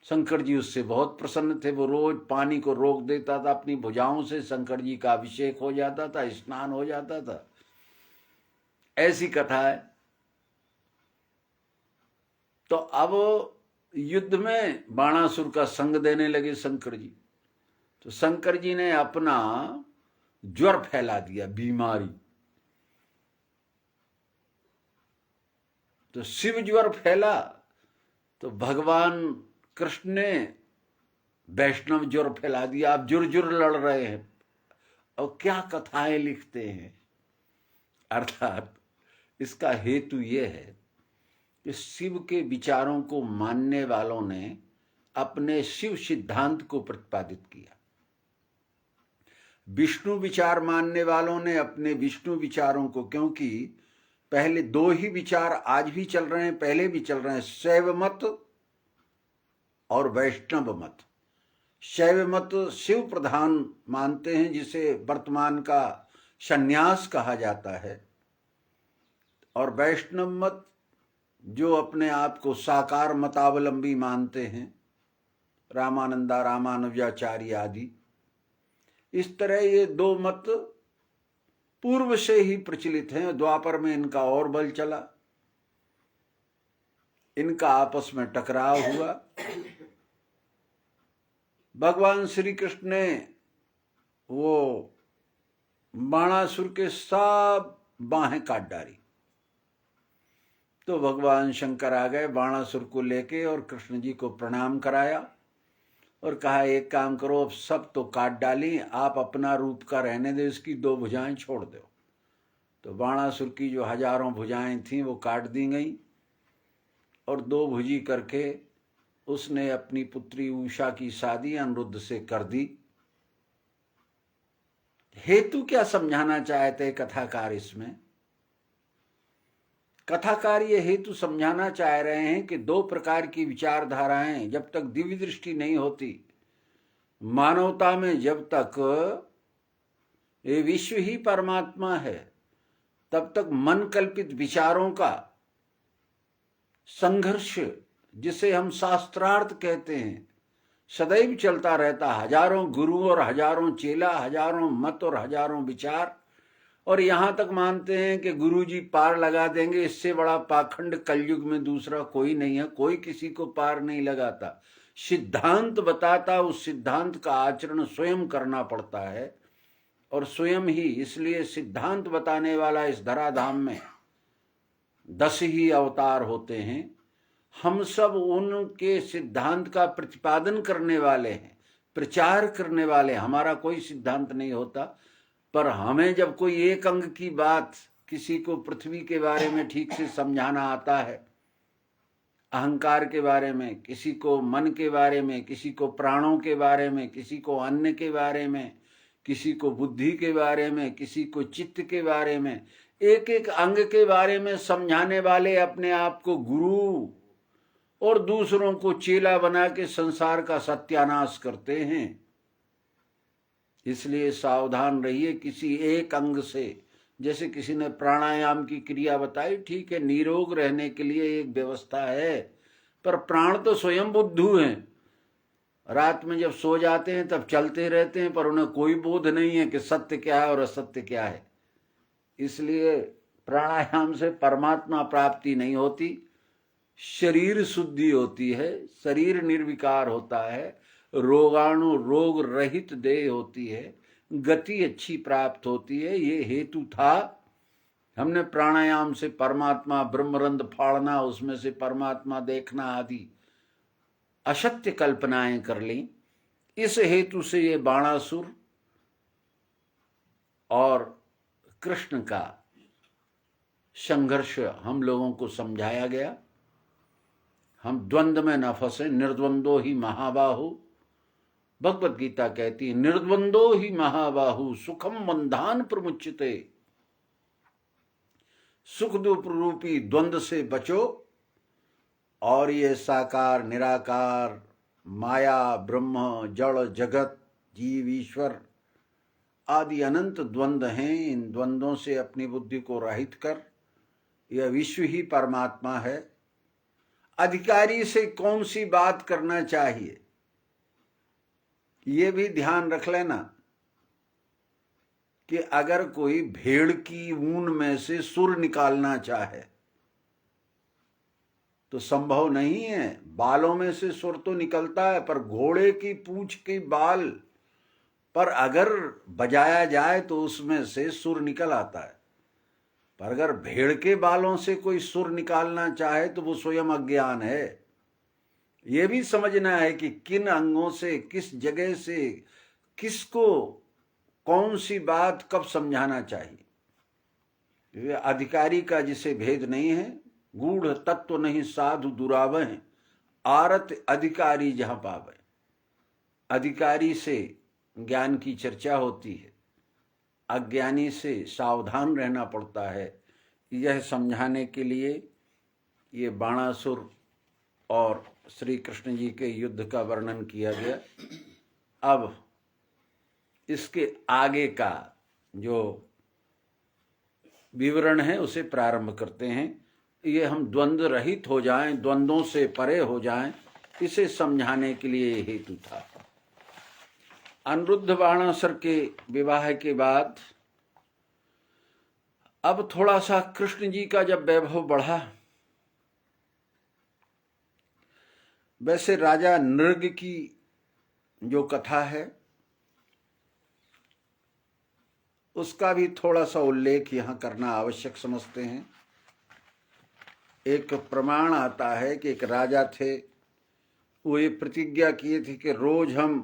शंकर जी उससे बहुत प्रसन्न थे, वो रोज पानी को रोक देता था अपनी भुजाओं से, शंकर जी का अभिषेक हो जाता था, स्नान हो जाता था। ऐसी कथा है। तो अब युद्ध में बाणासुर का संग देने लगे शंकर जी। तो शंकर जी ने अपना ज्वर फैला दिया, बीमारी। तो शिव ज्वर फैला तो भगवान कृष्ण ने वैष्णव ज्वर फैला दिया। आप जुर लड़ रहे हैं। और क्या कथाएं लिखते हैं। अर्थात इसका हेतु यह है कि शिव के विचारों को मानने वालों ने अपने शिव सिद्धांत को प्रतिपादित किया, विष्णु विचार मानने वालों ने अपने विष्णु विचारों को, क्योंकि पहले दो ही विचार आज भी चल रहे हैं, पहले भी चल रहे हैं, शैव मत और वैष्णव मत। शैव मत शिव प्रधान मानते हैं, जिसे वर्तमान का संन्यास कहा जाता है, और वैष्णव मत जो अपने आप को साकार मतावलंबी मानते हैं, रामानंदा, रामानुजाचार्य आदि। इस तरह ये दो मत पूर्व से ही प्रचलित हैं। द्वापर में इनका और बल चला, इनका आपस में टकराव हुआ। भगवान श्री कृष्ण ने वो बाणासुर के सब बाहें काट डाली। तो भगवान शंकर आ गए बाणासुर को लेके और कृष्ण जी को प्रणाम कराया और कहा, एक काम करो, अब सब तो काट डाली, आप अपना रूप का रहने दो, इसकी दो भुजाएं छोड़ दो। तो बाणासुर की जो हजारों भुजाएं थीं वो काट दी गई और दो भुजी करके उसने अपनी पुत्री उषा की शादी अनिरुद्ध से कर दी। हेतु क्या समझाना चाहते कथाकार इसमें? कथाकार ये हेतु समझाना चाह रहे हैं कि दो प्रकार की विचारधाराएं जब तक दिव्य दृष्टि नहीं होती, मानवता में जब तक ये विश्व ही परमात्मा है, तब तक मन कल्पित विचारों का संघर्ष, जिसे हम शास्त्रार्थ कहते हैं, सदैव चलता रहता। हजारों गुरु और हजारों चेला, हजारों मत और हजारों विचार, और यहां तक मानते हैं कि गुरुजी पार लगा देंगे। इससे बड़ा पाखंड कलयुग में दूसरा कोई नहीं है। कोई किसी को पार नहीं लगाता। सिद्धांत बताता, उस सिद्धांत का आचरण स्वयं करना पड़ता है, और स्वयं ही। इसलिए सिद्धांत बताने वाला इस धराधाम में 10 ही अवतार होते हैं। हम सब उनके सिद्धांत का प्रतिपादन करने वाले हैं, प्रचार करने वाले। हमारा कोई सिद्धांत नहीं होता, पर हमें जब कोई एक अंग की बात, किसी को पृथ्वी के बारे में ठीक से समझाना आता है, अहंकार के बारे में, किसी को मन के बारे में, किसी को प्राणों के बारे में, किसी को अन्न के बारे में, किसी को बुद्धि के बारे में, किसी को चित्त के बारे में, एक एक अंग के बारे में समझाने वाले अपने आप को गुरु और दूसरों को चेला बना के संसार का सत्यानाश करते हैं। इसलिए सावधान रहिए किसी एक अंग से। जैसे किसी ने प्राणायाम की क्रिया बताई, ठीक है, निरोग रहने के लिए एक व्यवस्था है, पर प्राण तो स्वयं बुद्धू हैं। रात में जब सो जाते हैं तब चलते रहते हैं, पर उन्हें कोई बोध नहीं है कि सत्य क्या है और असत्य क्या है। इसलिए प्राणायाम से परमात्मा प्राप्ति नहीं होती, शरीर शुद्धि होती है, शरीर निर्विकार होता है, रोगाणु रोग रहित देह होती है, गति अच्छी प्राप्त होती है। ये हेतु था। हमने प्राणायाम से परमात्मा, ब्रह्मरंध्र फाड़ना, उसमें से परमात्मा देखना आदि असत्य कल्पनाएं कर ली। इस हेतु से ये बाणासुर और कृष्ण का संघर्ष हम लोगों को समझाया गया। हम द्वंद्व में न फंसे। निर्द्वंदो ही महाबाहु, भगवत गीता कहती है, निर्द्वंदो ही महाबाहु सुखम बंधान प्रमुच्यते। सुख दुख रूपी द्वंद्व से बचो और ये साकार निराकार, माया, ब्रह्म, जड़ जगत, जीव ईश्वर आदि अनंत द्वंद्व हैं। इन द्वंद्वों से अपनी बुद्धि को रहित कर, यह विश्व ही परमात्मा है। अधिकारी से कौन सी बात करना चाहिए, ये भी ध्यान रख लेना कि अगर कोई भेड़ की ऊन में से सुर निकालना चाहे तो संभव नहीं है। बालों में से सुर तो निकलता है, पर घोड़े की पूंछ की बाल पर अगर बजाया जाए तो उसमें से सुर निकल आता है। पर अगर भेड़ के बालों से कोई सुर निकालना चाहे तो वो स्वयं अज्ञान है। ये भी समझना है कि किन अंगों से, किस जगह से, किसको कौन सी बात कब समझाना चाहिए। अधिकारी का जिसे भेद नहीं है, गूढ़ तत्व नहीं साधु दुरावह, आरत अधिकारी जहां पावे। अधिकारी से ज्ञान की चर्चा होती है, अज्ञानी से सावधान रहना पड़ता है। यह समझाने के लिए ये बाणासुर और श्री कृष्ण जी के युद्ध का वर्णन किया गया। अब इसके आगे का जो विवरण है उसे प्रारंभ करते हैं। ये हम द्वंद्व रहित हो जाएं, द्वंद्वों से परे हो जाएं, इसे समझाने के लिए हेतु था। अनिरुद्ध बाणासुर के विवाह के बाद अब थोड़ा सा कृष्ण जी का जब वैभव बढ़ा, वैसे राजा नृग की जो कथा है उसका भी थोड़ा सा उल्लेख यहां करना आवश्यक समझते हैं। एक प्रमाण आता है कि एक राजा थे, वो ये प्रतिज्ञा किए थे कि रोज हम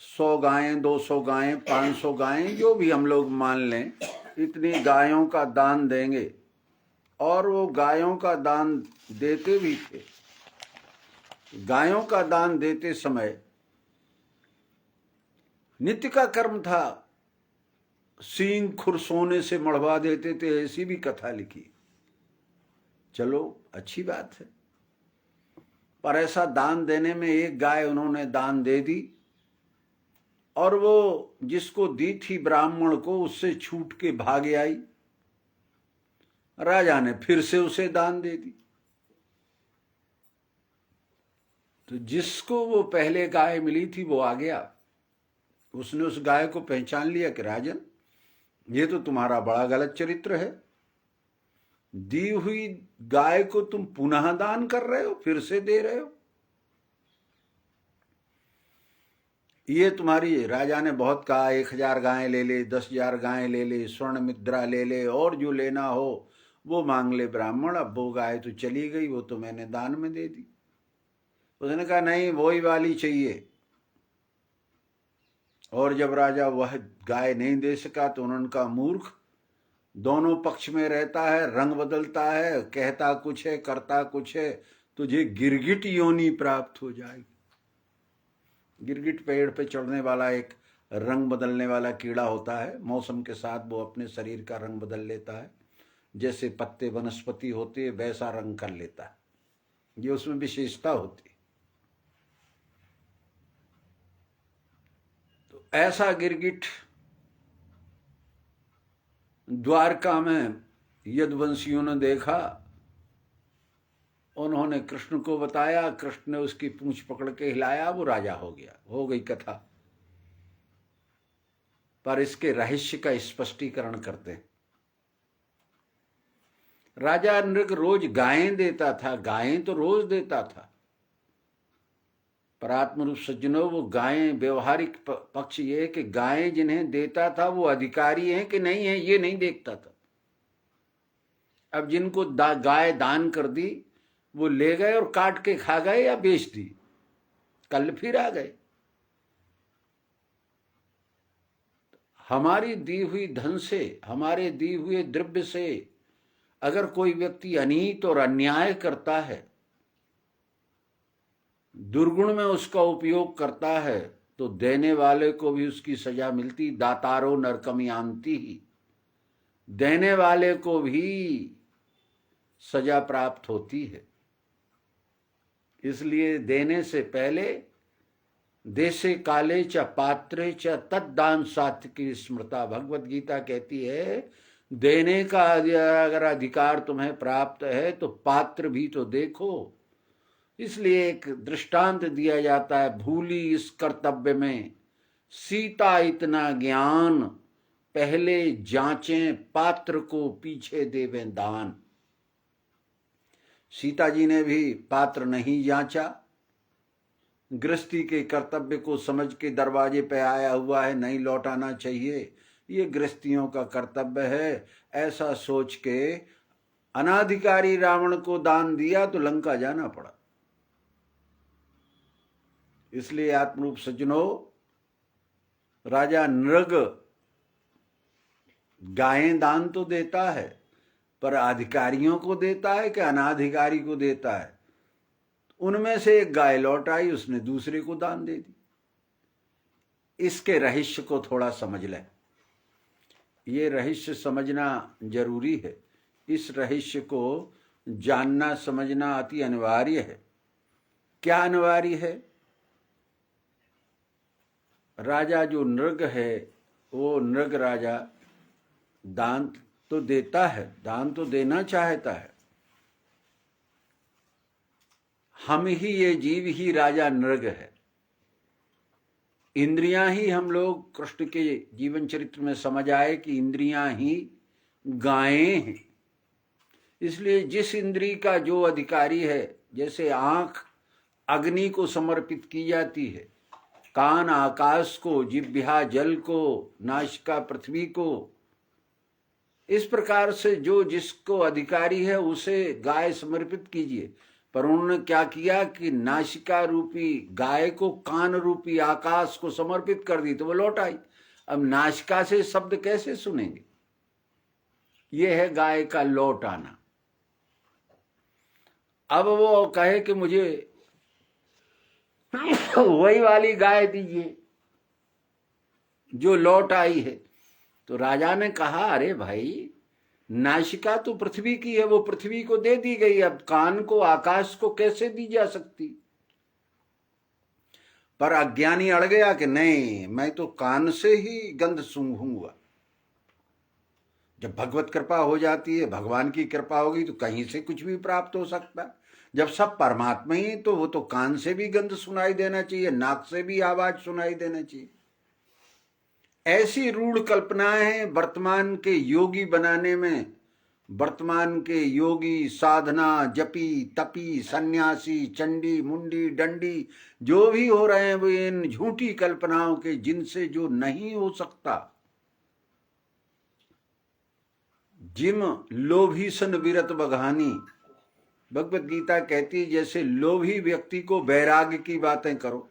100 गायें, 200 गायें, 500 गायें, जो भी हम लोग मान लें, इतनी गायों का दान देंगे। और वो गायों का दान देते भी थे। गायों का दान देते समय नित्य का कर्म था, सींग खुर सोने से मढ़वा देते थे, ऐसी भी कथा लिखी। चलो अच्छी बात है, पर ऐसा दान देने में एक गाय उन्होंने दान दे दी और वो जिसको दी थी ब्राह्मण को, उससे छूट के भाग आई। राजा ने फिर से उसे दान दे दी। तो जिसको वो पहले गाय मिली थी वो आ गया। उसने उस गाय को पहचान लिया कि राजन, ये तो तुम्हारा बड़ा गलत चरित्र है। दी हुई गाय को तुम पुनः दान कर रहे हो, फिर से दे रहे हो। ये तुम्हारी, राजा ने बहुत कहा 1000 गायें ले ले, 10,000 गायें ले ले, स्वर्ण मुद्रा ले ले, और जो लेना हो वो मांग ले ब्राह्मण। अब वो गाय तो चली गई, वो तो मैंने दान में दे दी। उसने कहा नहीं, वही वाली चाहिए। और जब राजा वह गाय नहीं दे सका तो उन्होंने कहा मूर्ख, दोनों पक्ष में रहता है, रंग बदलता है, कहता कुछ है करता कुछ है, तुझे गिरगिट योनि प्राप्त हो जाएगी। गिरगिट पेड़ पे चढ़ने वाला एक रंग बदलने वाला कीड़ा होता है। मौसम के साथ वो अपने शरीर का रंग बदल लेता है, जैसे पत्ते वनस्पति होते हैं वैसा रंग कर लेता है। ये उसमें विशेषता होती है। तो ऐसा गिरगिट द्वारका में यदुवंशियों ने देखा। उन्होंने कृष्ण को बताया, कृष्ण ने उसकी पूंछ पकड़ के हिलाया, वो राजा हो गया। हो गई कथा। पर इसके रहस्य का स्पष्टीकरण करते हैं। राजा नृग रोज गायें देता था, गायें तो रोज देता था, पर आत्मरूप सज्जनों, वो गायें, व्यवहारिक पक्ष ये है कि गायें जिन्हें देता था वो अधिकारी हैं कि नहीं है, ये नहीं देखता था। अब जिनको गाय दान कर दी, वो ले गए और काट के खा गए या बेच दी, कल फिर आ गए। हमारी दी हुई धन से, हमारे दी हुए द्रव्य से अगर कोई व्यक्ति अनीत और अन्याय करता है, दुर्गुण में उसका उपयोग करता है, तो देने वाले को भी उसकी सजा मिलती। दातारो नरकम यान्ति ही, देने वाले को भी सजा प्राप्त होती है। इसलिए देने से पहले देशे काले च पात्रे च तद्दान सात्विकी स्मृता, भगवत गीता कहती है देने का अगर अधिकार तुम्हें प्राप्त है तो पात्र भी तो देखो। इसलिए एक दृष्टांत दिया जाता है, भूली इस कर्तव्य में सीता इतना ज्ञान, पहले जांचें पात्र को पीछे देवें दान। सीता जी ने भी पात्र नहीं जांचा, गृहस्थी के कर्तव्य को समझ के दरवाजे पे आया हुआ है, नहीं लौटाना चाहिए, ये गृहस्थियों का कर्तव्य है, ऐसा सोच के अनाधिकारी रावण को दान दिया तो लंका जाना पड़ा। इसलिए आत्मरूप सज्जनों, राजा नृग गायें दान तो देता है, पर अधिकारियों को देता है कि अनाधिकारी को देता है? उनमें से एक गाय लौट आई, उसने दूसरे को दान दे दी। इसके रहस्य को थोड़ा समझ लें, ये रहस्य समझना जरूरी है। इस रहस्य को जानना समझना अति अनिवार्य है। क्या अनिवार्य है? राजा जो नृग है, वो नृग राजा दान तो देता है, दान तो देना चाहता है। हम ही, ये जीव ही राजा नृग है। इंद्रियां ही, हम लोग कृष्ण के जीवन चरित्र में समझ आए कि इंद्रियां ही गायें हैं। इसलिए जिस इंद्री का जो अधिकारी है, जैसे आंख अग्नि को समर्पित की जाती है, कान आकाश को, जिह्वा जल को, नासिका पृथ्वी को, इस प्रकार से जो जिसको अधिकारी है उसे गाय समर्पित कीजिए। पर उन्होंने क्या किया कि नासिका रूपी गाय को कान रूपी आकाश को समर्पित कर दी, तो वो लौट आई। अब नासिका से शब्द कैसे सुनेंगे? ये है गाय का लौट आना। अब वो कहे कि मुझे वही वाली गाय दीजिए जो लौट आई है, तो राजा ने कहा, अरे भाई, नासिका तो पृथ्वी की है, वो पृथ्वी को दे दी गई, अब कान को, आकाश को कैसे दी जा सकती? पर अज्ञानी अड़ गया कि नहीं, मैं तो कान से ही गंध सूंघूंगा। जब भगवत कृपा हो जाती है, भगवान की कृपा होगी, तो कहीं से कुछ भी प्राप्त हो सकता है। जब सब परमात्मा ही, तो वो तो कान से भी गंध सुनाई देना चाहिए, नाक से भी आवाज सुनाई देना चाहिए। ऐसी रूढ़ कल्पनाएं हैं वर्तमान के योगी बनाने में। वर्तमान के योगी, साधना, जपी, तपी, सन्यासी, चंडी, मुंडी, डंडी जो भी हो रहे हैं, वो इन झूठी कल्पनाओं के, जिनसे जो नहीं हो सकता। जिम लोभी सन विरत बघानी, भगवत गीता कहती है, जैसे लोभी व्यक्ति को वैराग्य की बातें करो,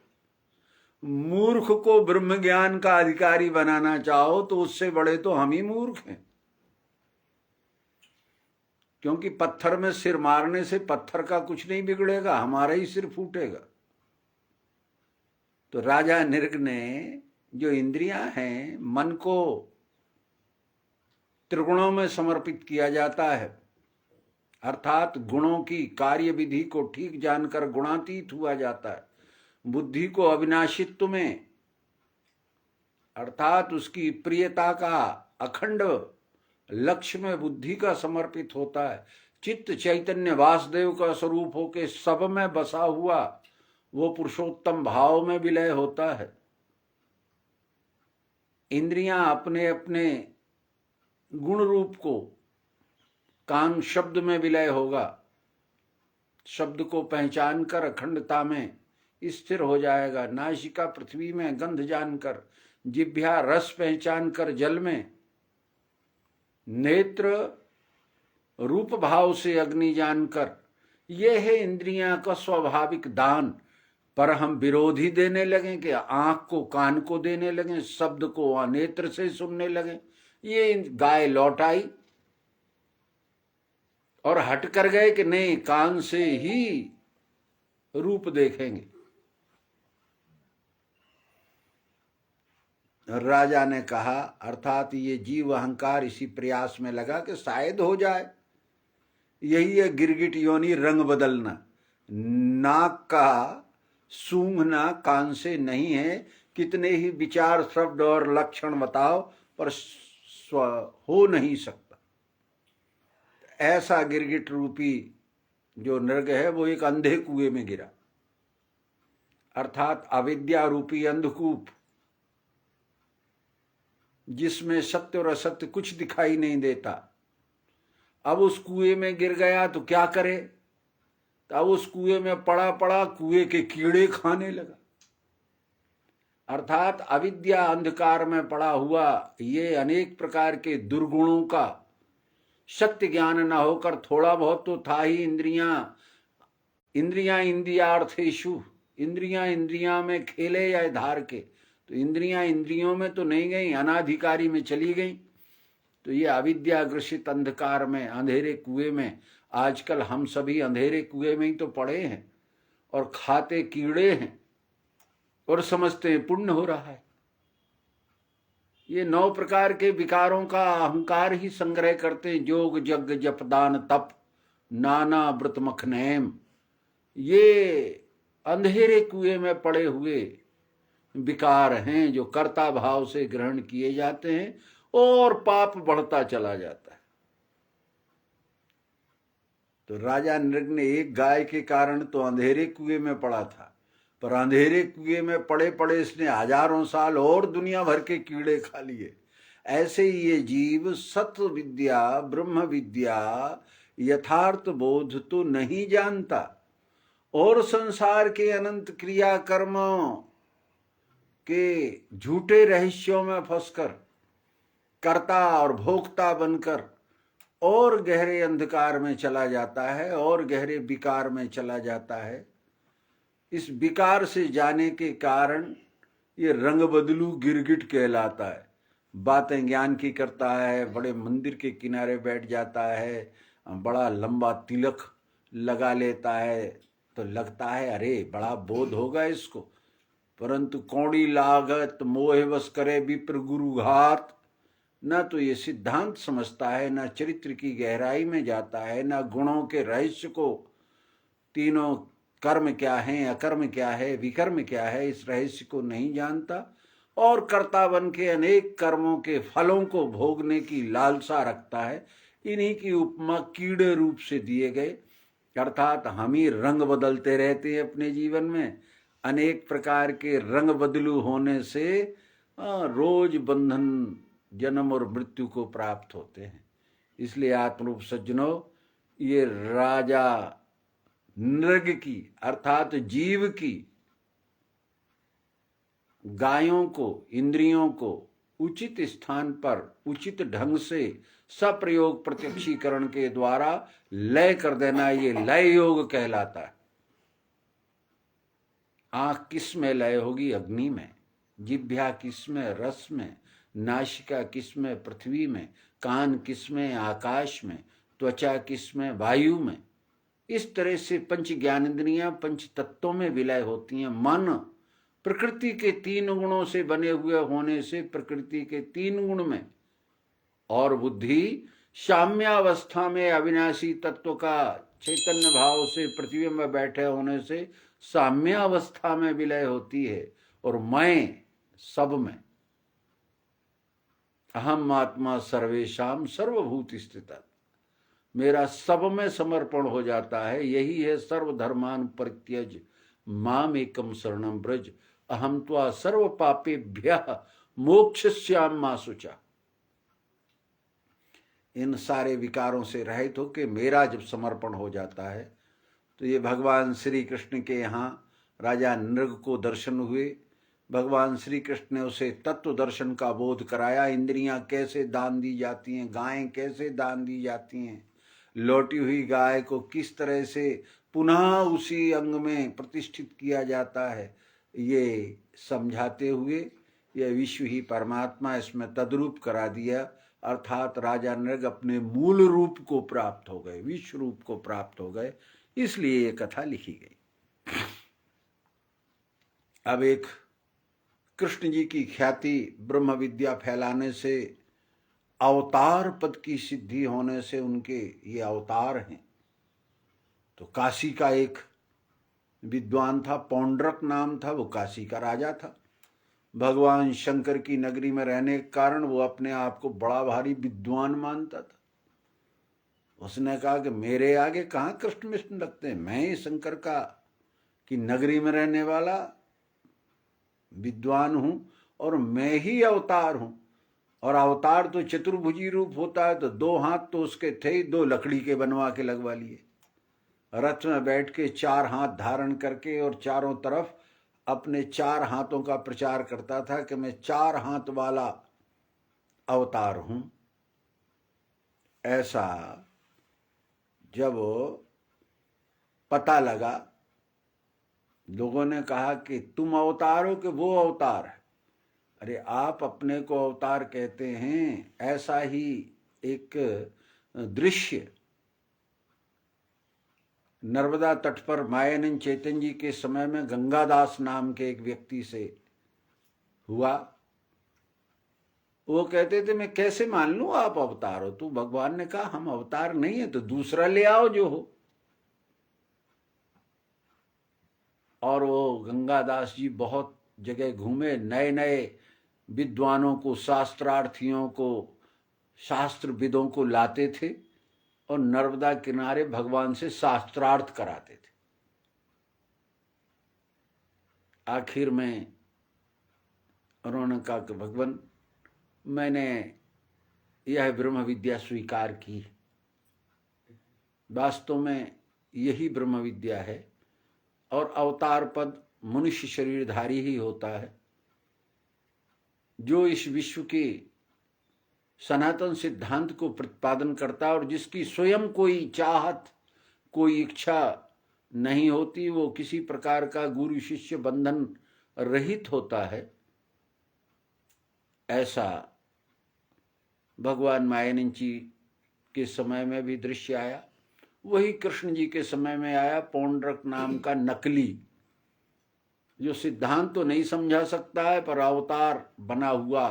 मूर्ख को ब्रह्म ज्ञान का अधिकारी बनाना चाहो, तो उससे बड़े तो हम ही मूर्ख हैं। क्योंकि पत्थर में सिर मारने से पत्थर का कुछ नहीं बिगड़ेगा, हमारा ही सिर फूटेगा। तो राजा नृग ने, जो इंद्रियां हैं, मन को त्रिगुणों में समर्पित किया जाता है, अर्थात गुणों की कार्य विधि को ठीक जानकर गुणातीत हुआ जाता है। बुद्धि को अविनाशित्व में, अर्थात उसकी प्रियता का अखंड लक्ष्य में बुद्धि का समर्पित होता है। चित्त चैतन्य वासुदेव का स्वरूप होके सब में बसा हुआ वो पुरुषोत्तम भाव में विलय होता है। इंद्रियां अपने अपने गुण रूप को, कान शब्द में विलय होगा, शब्द को पहचान कर अखंडता में स्थिर हो जाएगा। नासिका पृथ्वी में गंध जानकर, जिह्वा रस पहचान कर जल में, नेत्र रूप भाव से अग्नि जानकर, ये है इंद्रियां का स्वाभाविक दान। पर हम विरोधी देने लगे कि आंख को कान को देने लगे, शब्द को नेत्र से सुनने लगे। ये गाय लौट आई और हट कर गए कि नहीं, कान से ही रूप देखेंगे। राजा ने कहा, अर्थात ये जीव अहंकार इसी प्रयास में लगा कि शायद हो जाए। यही है गिरगिट योनि, रंग बदलना। नाक का सूंघना कान से नहीं है, कितने ही विचार शब्द और लक्षण बताओ पर हो नहीं सकता। ऐसा गिरगिट रूपी जो नृग है वो एक अंधे कुएं में गिरा, अर्थात अविद्या रूपी अंधकूप, जिसमें सत्य और असत्य कुछ दिखाई नहीं देता। अब उस कुएं में गिर गया तो क्या करे? अब उस कुएं में पड़ा पड़ा कुएं के कीड़े खाने लगा। अर्थात अविद्या अंधकार में पड़ा हुआ ये अनेक प्रकार के दुर्गुणों का सत्य ज्ञान न होकर थोड़ा बहुत तो था ही। इंद्रियां इंद्रियार्थेषु, इंद्रियां में खेले या धार के, तो इंद्रियां इंद्रियों में तो नहीं गई, अनाधिकारी में चली गई। तो ये अविद्या ग्रसित अंधकार में, अंधेरे कुएं में, आजकल हम सभी अंधेरे कुएं में ही तो पड़े हैं और खाते कीड़े हैं और समझते हैं पुण्य हो रहा है। ये 9 प्रकार के विकारों का अहंकार ही संग्रह करते हैं। जोग जग जप दान तप नाना व्रत मखनेम, ये अंधेरे कुएं में पड़े हुए विकार हैं जो कर्ता भाव से ग्रहण किए जाते हैं और पाप बढ़ता चला जाता है। तो राजा नृग ने एक गाय के कारण तो अंधेरे कुएं में पड़ा था, पर अंधेरे कुएं में पड़े पड़े इसने हजारों साल और दुनिया भर के कीड़े खा लिए। ऐसे ही ये जीव सत्य विद्या, ब्रह्म विद्या, यथार्थ बोध तो नहीं जानता और संसार के अनंत क्रिया कर्मों के झूठे रहस्यों में फंसकर कर्ता और भोक्ता बनकर और गहरे अंधकार में चला जाता है और गहरे विकार में चला जाता है। इस विकार से जाने के कारण ये रंग बदलू गिरगिट कहलाता है। बातें ज्ञान की करता है, बड़े मंदिर के किनारे बैठ जाता है, बड़ा लंबा तिलक लगा लेता है, तो लगता है अरे बड़ा बोध होगा इसको, परंतु कौड़ी लागत मोह बस करे विप्र गुरु घात। न तो ये सिद्धांत समझता है, न चरित्र की गहराई में जाता है, न गुणों के रहस्य को, तीनों कर्म क्या है, अकर्म क्या है, विकर्म क्या है, इस रहस्य को नहीं जानता और कर्ता बन के अनेक कर्मों के फलों को भोगने की लालसा रखता है। इन्हीं की उपमा कीड़े रूप से दिए गए। अर्थात हम ही रंग बदलते रहते हैं अपने जीवन में। अनेक प्रकार के रंग बदलू होने से रोज बंधन, जन्म और मृत्यु को प्राप्त होते हैं। इसलिए आत्मरूप सज्जनों, ये राजा नृग की अर्थात जीव की गायों को, इंद्रियों को उचित स्थान पर उचित ढंग से सप्रयोग प्रत्यक्षीकरण के द्वारा लय कर देना, ये लय योग कहलाता है। आंख किस में लय होगी? अग्नि में। जिह्वा किस में? रस में। नासिका किस में? पृथ्वी में। कान किस में? आकाश में। त्वचा किस में? वायु में। इस तरह से पंच ज्ञानेंद्रियां पंच तत्वों में विलय होती हैं। मन प्रकृति के 3 गुणों से बने हुए होने से प्रकृति के 3 गुण में, और बुद्धि साम्यावस्था में अविनाशी तत्व का चैतन्य भाव से पृथ्वी में बैठे होने से साम्यावस्था में विलय होती है। और मैं सब में, अहम आत्मा सर्वेशाम सर्वभूत स्थितः, मेरा सब में समर्पण हो जाता है। यही है सर्वधर्मान परित्यज माम एकम शरणम ब्रज अहम त्वा सर्व पापेभ्यः मोक्षस्याम मा शुचा। इन सारे विकारों से रहित होकर मेरा जब समर्पण हो जाता है तो ये भगवान श्री कृष्ण के यहाँ राजा नृग को दर्शन हुए। भगवान श्री कृष्ण ने उसे तत्व दर्शन का बोध कराया। इंद्रियां कैसे दान दी जाती हैं, गायें कैसे दान दी जाती हैं, लौटी हुई गाय को किस तरह से पुनः उसी अंग में प्रतिष्ठित किया जाता है, ये समझाते हुए यह विश्व ही परमात्मा इसमें तद्रूप करा दिया। अर्थात राजा नृग अपने मूल रूप को प्राप्त हो गए, विश्व रूप को प्राप्त हो गए, इसलिए ये कथा लिखी गई। अब एक कृष्ण जी की ख्याति ब्रह्म विद्या फैलाने से, अवतार पद की सिद्धि होने से, उनके ये अवतार हैं। तो काशी का एक विद्वान था, पौंड्रक नाम था, वो काशी का राजा था। भगवान शंकर की नगरी में रहने के कारण वो अपने आप को बड़ा भारी विद्वान मानता था। उसने कहा कि मेरे आगे कहाँ कृष्ण मिष्ण लगते हैं, मैं ही शंकर का की नगरी में रहने वाला विद्वान हूं और मैं ही अवतार हूं। और अवतार तो चतुर्भुजी रूप होता है, तो 2 हाथ तो उसके थे ही, 2 लकड़ी के बनवा के लगवा लिए। रथ में बैठ के 4 हाथ धारण करके और चारों तरफ अपने 4 हाथों का प्रचार करता था कि मैं 4 हाथ वाला अवतार हूं। ऐसा जब पता लगा, लोगों ने कहा कि तुम अवतार हो कि वो अवतार है। अरे आप अपने को अवतार कहते हैं। ऐसा ही एक दृश्य नर्मदा तट पर मायानंद चैतन्य जी के समय में गंगादास नाम के एक व्यक्ति से हुआ। वो कहते थे मैं कैसे मान लूं आप अवतार हो। तो भगवान ने कहा हम अवतार नहीं है तो दूसरा ले आओ जो हो। और वो गंगादास जी बहुत जगह घूमे, नए नए विद्वानों को, शास्त्रार्थियों को, शास्त्रविदों को लाते थे और नर्मदा किनारे भगवान से शास्त्रार्थ कराते थे। आखिर में उन्होंने कहा कि भगवान मैंने यह ब्रह्म विद्या स्वीकार की, वास्तव में यही ब्रह्म विद्या है और अवतार पद मनुष्य शरीरधारी ही होता है, जो इस विश्व के सनातन सिद्धांत को प्रतिपादन करता है और जिसकी स्वयं कोई चाहत, कोई इच्छा नहीं होती, वो किसी प्रकार का गुरु शिष्य बंधन रहित होता है। ऐसा भगवान मायानंद जी के समय में भी दृश्य आया, वही कृष्ण जी के समय में आया। पौंड्रक नाम का नकली, जो सिद्धांत तो नहीं समझा सकता है पर अवतार बना हुआ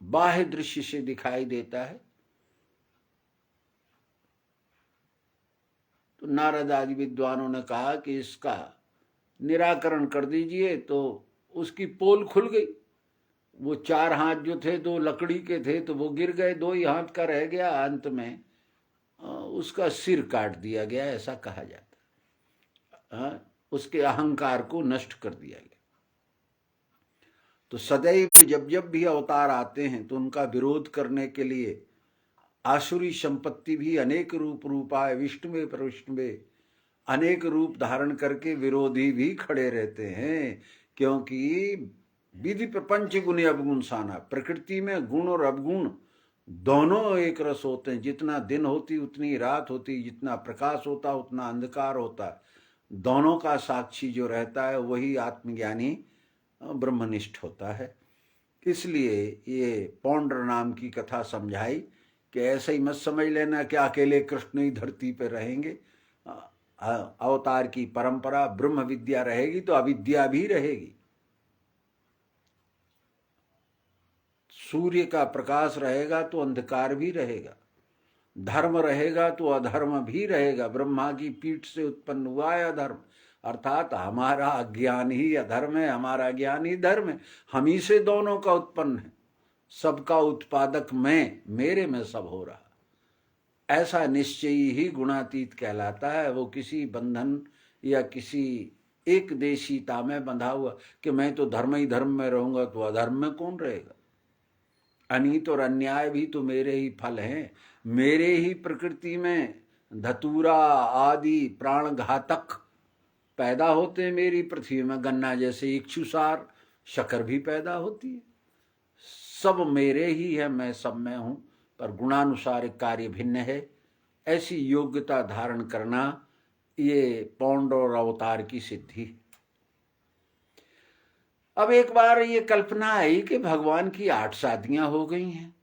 बाह्य दृश्य से दिखाई देता है। तो नारद आदि विद्वानों ने कहा कि इसका निराकरण कर दीजिए। तो उसकी पोल खुल गई। वो 4 हाथ जो थे 2 लकड़ी के थे, तो वो गिर गए, 2 ही हाथ का रह गया। अंत में उसका सिर काट दिया गया, ऐसा कहा जाता है। उसके अहंकार को नष्ट कर दिया गया। तो सदैव जब जब भी अवतार आते हैं तो उनका विरोध करने के लिए आसुरी संपत्ति भी अनेक रूपाय विष्णुवे प्रविष्णुवे अनेक रूप धारण करके विरोधी भी खड़े रहते हैं। क्योंकि विधि प्रपंच गुण अवगुण साना, प्रकृति में गुण और अवगुण दोनों एक रस होते हैं। जितना दिन होती उतनी रात होती, जितना प्रकाश होता उतना अंधकार होता। दोनों का साक्षी जो रहता है वही आत्मज्ञानी ब्रह्मनिष्ठ होता है। इसलिए ये पौंड्र नाम की कथा समझाई कि ऐसा ही मत समझ लेना कि अकेले कृष्ण ही धरती पर रहेंगे। अवतार की परंपरा, ब्रह्म विद्या रहेगी तो अविद्या भी रहेगी। सूर्य का प्रकाश रहेगा तो अंधकार भी रहेगा, धर्म रहेगा तो अधर्म भी रहेगा। ब्रह्मा की पीठ से उत्पन्न हुआ है अधर्म, अर्थात हमारा अज्ञान ही अधर्म है, हमारा ज्ञान ही धर्म है। हम ही से दोनों का उत्पन्न है। सबका उत्पादक मैं, मेरे में सब हो रहा। ऐसा निश्चयी ही गुणातीत कहलाता है। वो किसी बंधन या किसी एक देशीता में बंधा हुआ कि मैं तो धर्म ही धर्म में रहूंगा, तो अधर्म में कौन रहेगा। अनीत और अन्याय भी तो मेरे ही फल हैं। मेरे ही प्रकृति में धतूरा आदि प्राण घातक पैदा होते हैं मेरी पृथ्वी में गन्ना जैसे इक्षुसार, शक्कर भी पैदा होती है। सब मेरे ही है, मैं सब में हूं, पर गुणानुसार कार्य भिन्न है। ऐसी योग्यता धारण करना ये पौंड और अवतार की सिद्धि। अब एक बार ये कल्पना आई कि भगवान की 8 शादियां हो गई हैं,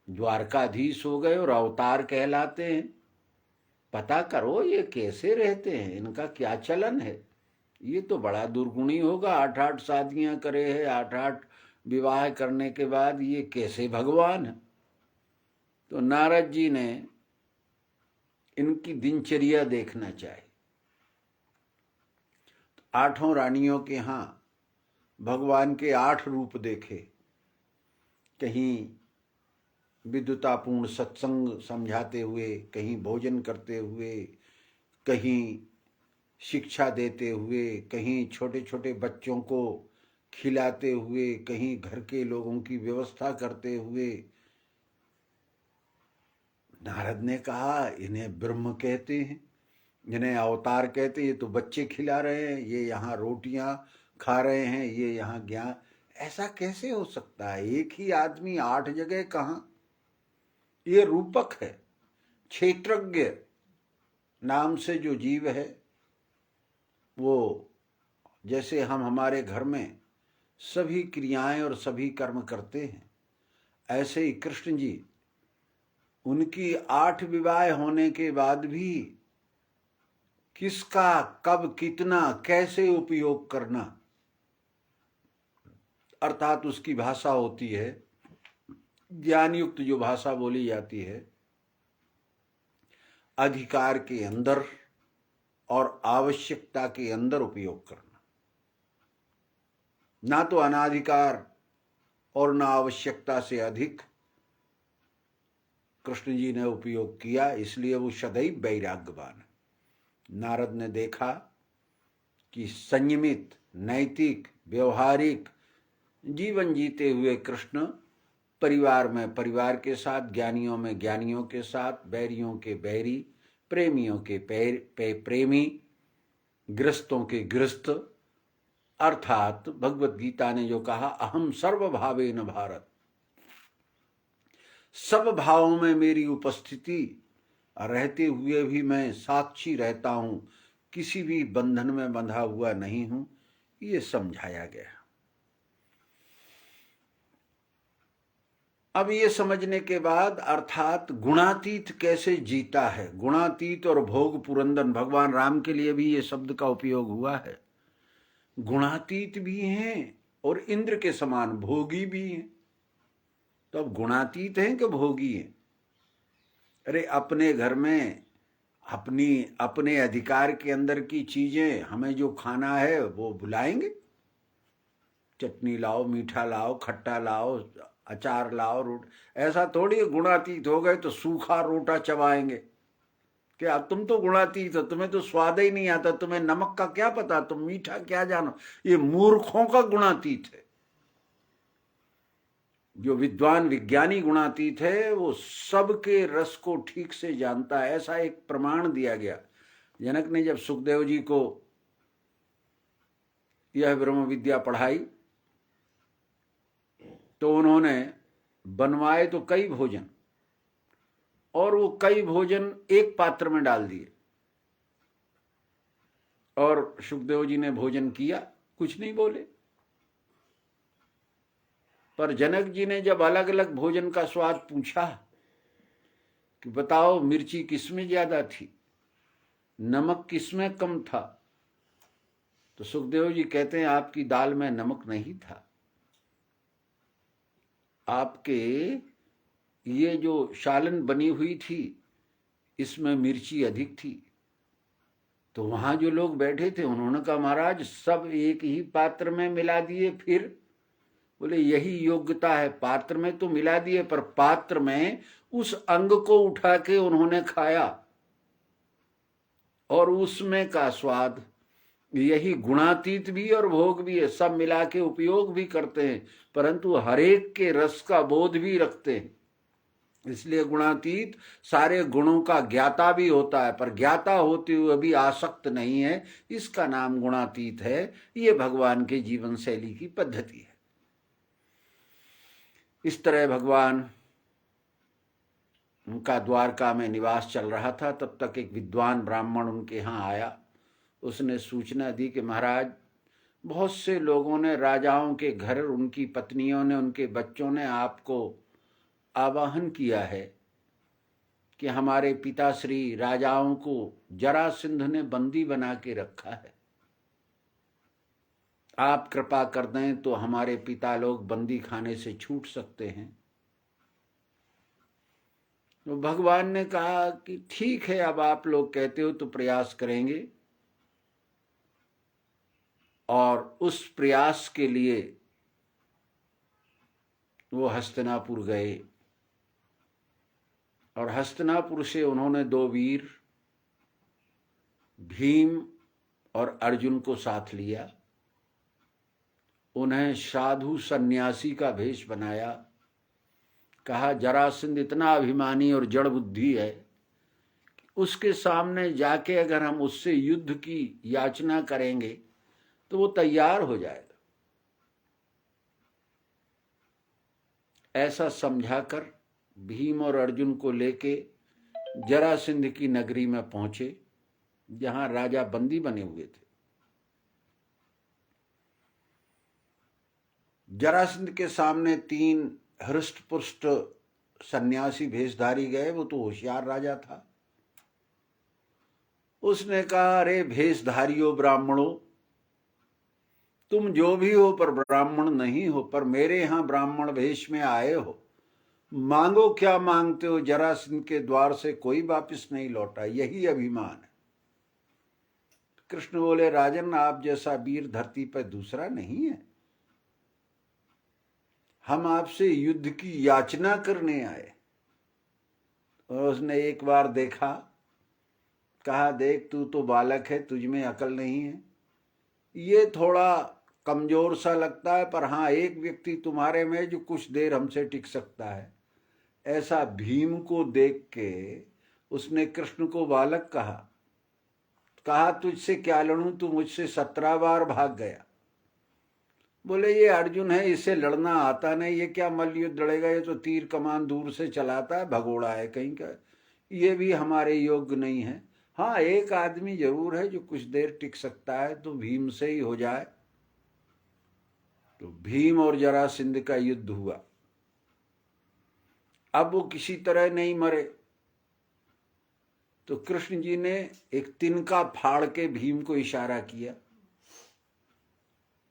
द्वारकाधीश हो गए और अवतार कहलाते हैं। पता करो ये कैसे रहते हैं, इनका क्या चलन है। ये तो बड़ा दुर्गुणी होगा, 8-8 शादियां करे है, 8-8 विवाह करने के बाद ये कैसे भगवान है। तो नारद जी ने इनकी दिनचर्या देखना चाहिए। 8 रानियों के यहाँ भगवान के 8 रूप देखे। कहीं विद्युतापूर्ण सत्संग समझाते हुए, कहीं भोजन करते हुए, कहीं शिक्षा देते हुए, कहीं छोटे छोटे बच्चों को खिलाते हुए, कहीं घर के लोगों की व्यवस्था करते हुए। नारद ने कहा इन्हें ब्रह्म कहते हैं, इन्हें अवतार कहते हैं। ये तो बच्चे खिला रहे हैं, ये यहाँ रोटियां खा रहे हैं, ये यहाँ ज्ञान। ऐसा कैसे हो सकता है? एक ही आदमी 8 जगह कहाँ? ये रूपक है। क्षेत्रज्ञ नाम से जो जीव है, वो जैसे हम हमारे घर में सभी क्रियाएं और सभी कर्म करते हैं, ऐसे ही कृष्ण जी उनकी 8 विवाह होने के बाद भी किसका कब कितना कैसे उपयोग करना, अर्थात उसकी भाषा होती है ज्ञान युक्त जो भाषा बोली जाती है, अधिकार के अंदर और आवश्यकता के अंदर उपयोग करना। ना तो अनाधिकार और ना आवश्यकता से अधिक कृष्ण जी ने उपयोग किया, इसलिए वो सदैव वैराग्यवान है। नारद ने देखा कि संयमित, नैतिक, व्यवहारिक जीवन जीते हुए कृष्ण परिवार में परिवार के साथ, ज्ञानियों में ज्ञानियों के साथ, बैरियों के बैरी, प्रेमियों के प्रेमी, गृहस्थों के गृहस्थ, अर्थात भगवत गीता ने जो कहा अहम सर्वभावेन भारत, सब भावों में मेरी उपस्थिति रहते हुए भी मैं साक्षी रहता हूं, किसी भी बंधन में बंधा हुआ नहीं हूं, ये समझाया गया। अब ये समझने के बाद अर्थात गुणातीत कैसे जीता है, गुणातीत और भोग पुरंदन, भगवान राम के लिए भी ये शब्द का उपयोग हुआ है। गुणातीत भी हैं और इंद्र के समान भोगी भी हैं। तो अब गुणातीत हैं कि भोगी हैं? अरे अपने घर में अपने अधिकार के अंदर की चीजें, हमें जो खाना है वो बुलाएंगे, चटनी लाओ, मीठा लाओ, खट्टा लाओ, अचार लाओ, रोट, ऐसा थोड़ी गुणातीत हो गए तो सूखा रोटा चबाएंगे। क्या तुम तो गुणातीत हो, तुम्हें तो स्वाद ही नहीं आता, तुम्हें नमक का क्या पता, तुम मीठा क्या जानो। ये मूर्खों का गुणातीत है। जो विद्वान विज्ञानी गुणातीत है वो सबके रस को ठीक से जानता है। ऐसा एक प्रमाण दिया गया। जनक ने जब सुखदेव जी को यह ब्रह्म विद्या पढ़ाई तो उन्होंने बनवाए तो कई भोजन, और वो कई भोजन एक पात्र में डाल दिए, और सुखदेव जी ने भोजन किया, कुछ नहीं बोले। पर जनक जी ने जब अलग अलग भोजन का स्वाद पूछा कि बताओ मिर्ची किसमें ज्यादा थी, नमक किसमें कम था, तो सुखदेव जी कहते हैं आपकी दाल में नमक नहीं था, आपके ये जो सालन बनी हुई थी इसमें मिर्ची अधिक थी। तो वहां जो लोग बैठे थे उन्होंने कहा महाराज सब एक ही पात्र में मिला दिए। फिर बोले यही योग्यता है, पात्र में तो मिला दिए पर पात्र में उस अंग को उठा के उन्होंने खाया और उसमें का स्वाद, यही गुणातीत भी और भोग भी है। सब मिला के उपयोग भी करते हैं परंतु हरेक के रस का बोध भी रखते हैं। इसलिए गुणातीत सारे गुणों का ज्ञाता भी होता है, पर ज्ञाता होते हुए भी आसक्त नहीं है, इसका नाम गुणातीत है। ये भगवान के जीवन शैली की पद्धति है। इस तरह भगवान उनका द्वारका में निवास चल रहा था। तब तक एक विद्वान ब्राह्मण उनके यहाँ आया। उसने सूचना दी कि महाराज, बहुत से लोगों ने, राजाओं के घर, उनकी पत्नियों ने, उनके बच्चों ने आपको आवाहन किया है कि हमारे पिताश्री राजाओं को जरासंध ने बंदी बना के रखा है, आप कृपा कर दें तो हमारे पिता लोग बंदी खाने से छूट सकते हैं। तो भगवान ने कहा कि ठीक है, अब आप लोग कहते हो तो प्रयास करेंगे। और उस प्रयास के लिए वो हस्तिनापुर गए और हस्तिनापुर से उन्होंने 2 वीर भीम और अर्जुन को साथ लिया। उन्हें साधु सन्यासी का भेष बनाया। कहा जरासंध इतना अभिमानी और जड़ बुद्धि है, उसके सामने जाके अगर हम उससे युद्ध की याचना करेंगे तो वो तैयार हो जाएगा। ऐसा समझाकर भीम और अर्जुन को लेके जरासंध की नगरी में पहुंचे, जहां राजा बंदी बने हुए थे। जरासंध के सामने 3 हृष्ट पुष्ट सन्यासी भेषधारी गए। वो तो होशियार राजा था। उसने कहा, अरे भेषधारियों ब्राह्मणों, तुम जो भी हो पर ब्राह्मण नहीं हो, पर मेरे यहां ब्राह्मण वेश में आए हो, मांगो क्या मांगते हो? जरासंध के द्वार से कोई वापस नहीं लौटा, यही अभिमान है। कृष्ण बोले, राजन, आप जैसा वीर धरती पर दूसरा नहीं है। हम आपसे युद्ध की याचना करने आए। और उसने एक बार देखा, कहा, देख तू तो बालक है, तुझ में अकल नहीं है, ये थोड़ा कमजोर सा लगता है, पर हाँ एक व्यक्ति तुम्हारे में जो कुछ देर हमसे टिक सकता है। ऐसा भीम को देख के उसने कृष्ण को बालक कहा तुझसे क्या लड़ूं, तू मुझसे 17 बार भाग गया। बोले, ये अर्जुन है, इसे लड़ना आता नहीं, ये क्या मल्ल युद्ध लड़ेगा, ये तो तीर कमान दूर से चलाता है, भगोड़ा है कहीं का, ये भी हमारे योग्य नहीं है। हाँ एक आदमी जरूर है जो कुछ देर टिक सकता है, तो भीम से ही हो जाए। तो भीम और जरासंध का युद्ध हुआ। अब वो किसी तरह नहीं मरे, तो कृष्ण जी ने एक तिनका फाड़ के भीम को इशारा किया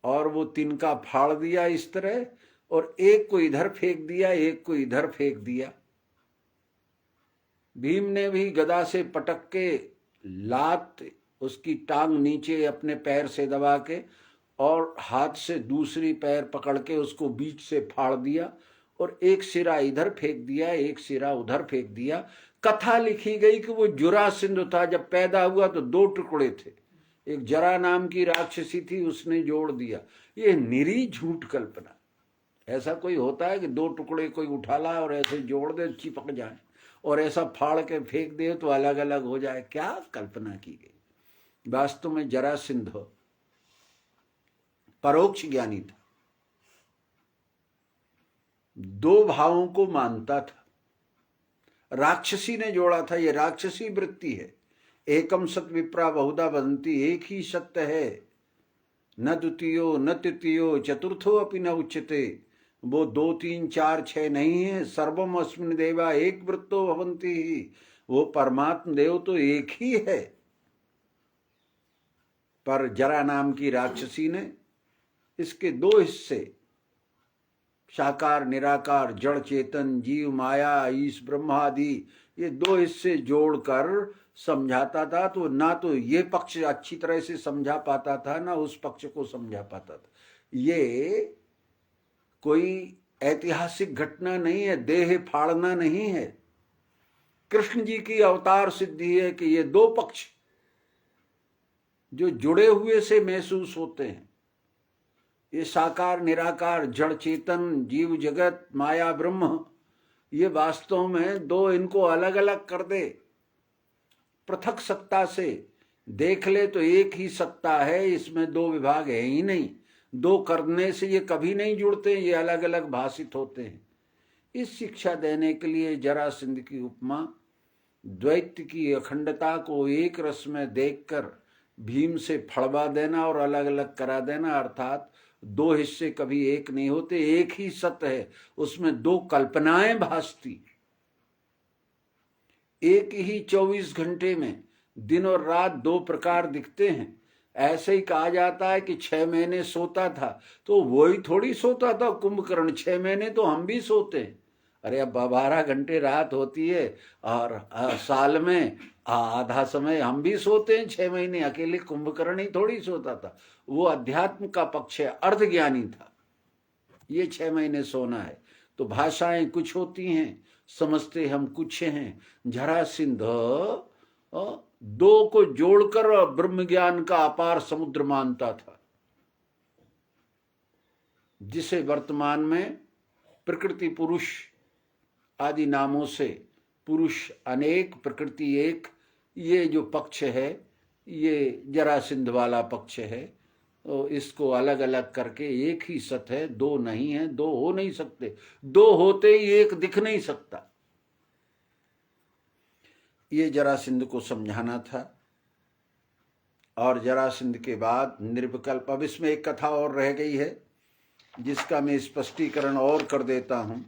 और वो तिनका फाड़ दिया इस तरह, और एक को इधर फेंक दिया, एक को इधर फेंक दिया। भीम ने भी गदा से पटक के लात उसकी टांग नीचे अपने पैर से दबा के और हाथ से दूसरी पैर पकड़ के उसको बीच से फाड़ दिया और एक सिरा इधर फेंक दिया, एक सिरा उधर फेंक दिया। कथा लिखी गई कि वो जरासंध था, जब पैदा हुआ तो 2 टुकड़े थे, एक जरा नाम की राक्षसी थी, उसने जोड़ दिया। ये निरी झूठ कल्पना। ऐसा कोई होता है कि 2 टुकड़े कोई उठा ला और ऐसे जोड़ दे, चिपक जाए, और ऐसा फाड़ के फेंक दे तो अलग अलग हो जाए? क्या कल्पना की गई। वास्तव में जरासंध परोक्ष ज्ञानी था, 2 भावों को मानता था। राक्षसी ने जोड़ा था, ये राक्षसी वृत्ति है। एकम सत विप्रा बहुधा वदन्ति, एक ही सत्य है, न द्वितीयो न तृतीयो चतुर्थो अपि न उच्यते। वो 2 3 4 6 नहीं है। सर्वम अस्मिन् देवा एक वृत्तो भवन्ति ही, वो परमात्म देव तो एक ही है। पर जरा नाम की राक्षसी ने इसके 2 हिस्से, साकार निराकार, जड़ चेतन, जीव माया, ईश ब्रह्मा आदि, ये 2 हिस्से जोड़कर समझाता था। तो ना तो ये पक्ष अच्छी तरह से समझा पाता था, ना उस पक्ष को समझा पाता था। ये कोई ऐतिहासिक घटना नहीं है, देह फाड़ना नहीं है। कृष्ण जी की अवतार सिद्धि है कि ये 2 पक्ष जो जुड़े हुए से महसूस होते हैं, ये साकार निराकार, जड़ चेतन, जीव जगत, माया ब्रह्म, ये वास्तव में दो, इनको अलग अलग कर दे, पृथक सत्ता से देख ले तो एक ही सत्ता है, इसमें दो विभाग है ही नहीं। दो करने से ये कभी नहीं जुड़ते, ये अलग अलग भाषित होते हैं। इस शिक्षा देने के लिए जरासंध की उपमा द्वैत की अखंडता को एक रस में देखकर भीम से फड़वा देना और अलग अलग करा देना, अर्थात दो हिस्से कभी एक नहीं होते, एक ही सत्य है, उसमें दो कल्पनाएं भासती। एक ही 24 घंटे में दिन और रात दो प्रकार दिखते हैं। ऐसे ही कहा जाता है कि 6 महीने सोता था, तो वही थोड़ी सोता था कुंभकर्ण, 6 महीने तो हम भी सोते हैं। अरे अब 12 घंटे रात होती है और साल में आधा समय हम भी सोते हैं। 6 महीने अकेले कुंभकर्ण ही थोड़ी सोता था, वो अध्यात्म का पक्ष है, अर्धज्ञानी था। ये 6 महीने सोना है। तो भाषाएं कुछ होती हैं, समझते हम कुछ हैं। जरासंध दो को जोड़कर ब्रह्म ज्ञान का अपार समुद्र मानता था, जिसे वर्तमान में प्रकृति पुरुष आदि नामों से, पुरुष अनेक प्रकृति एक, ये जो पक्ष है ये जरासंध वाला पक्ष है। तो इसको अलग अलग करके एक ही सत्य है, दो नहीं है, दो हो नहीं सकते, दो होते ही एक दिख नहीं सकता। ये जरासंध को समझाना था। और जरासंध के बाद निर्विकल्प, अब इसमें एक कथा और रह गई है जिसका मैं स्पष्टीकरण और कर देता हूं।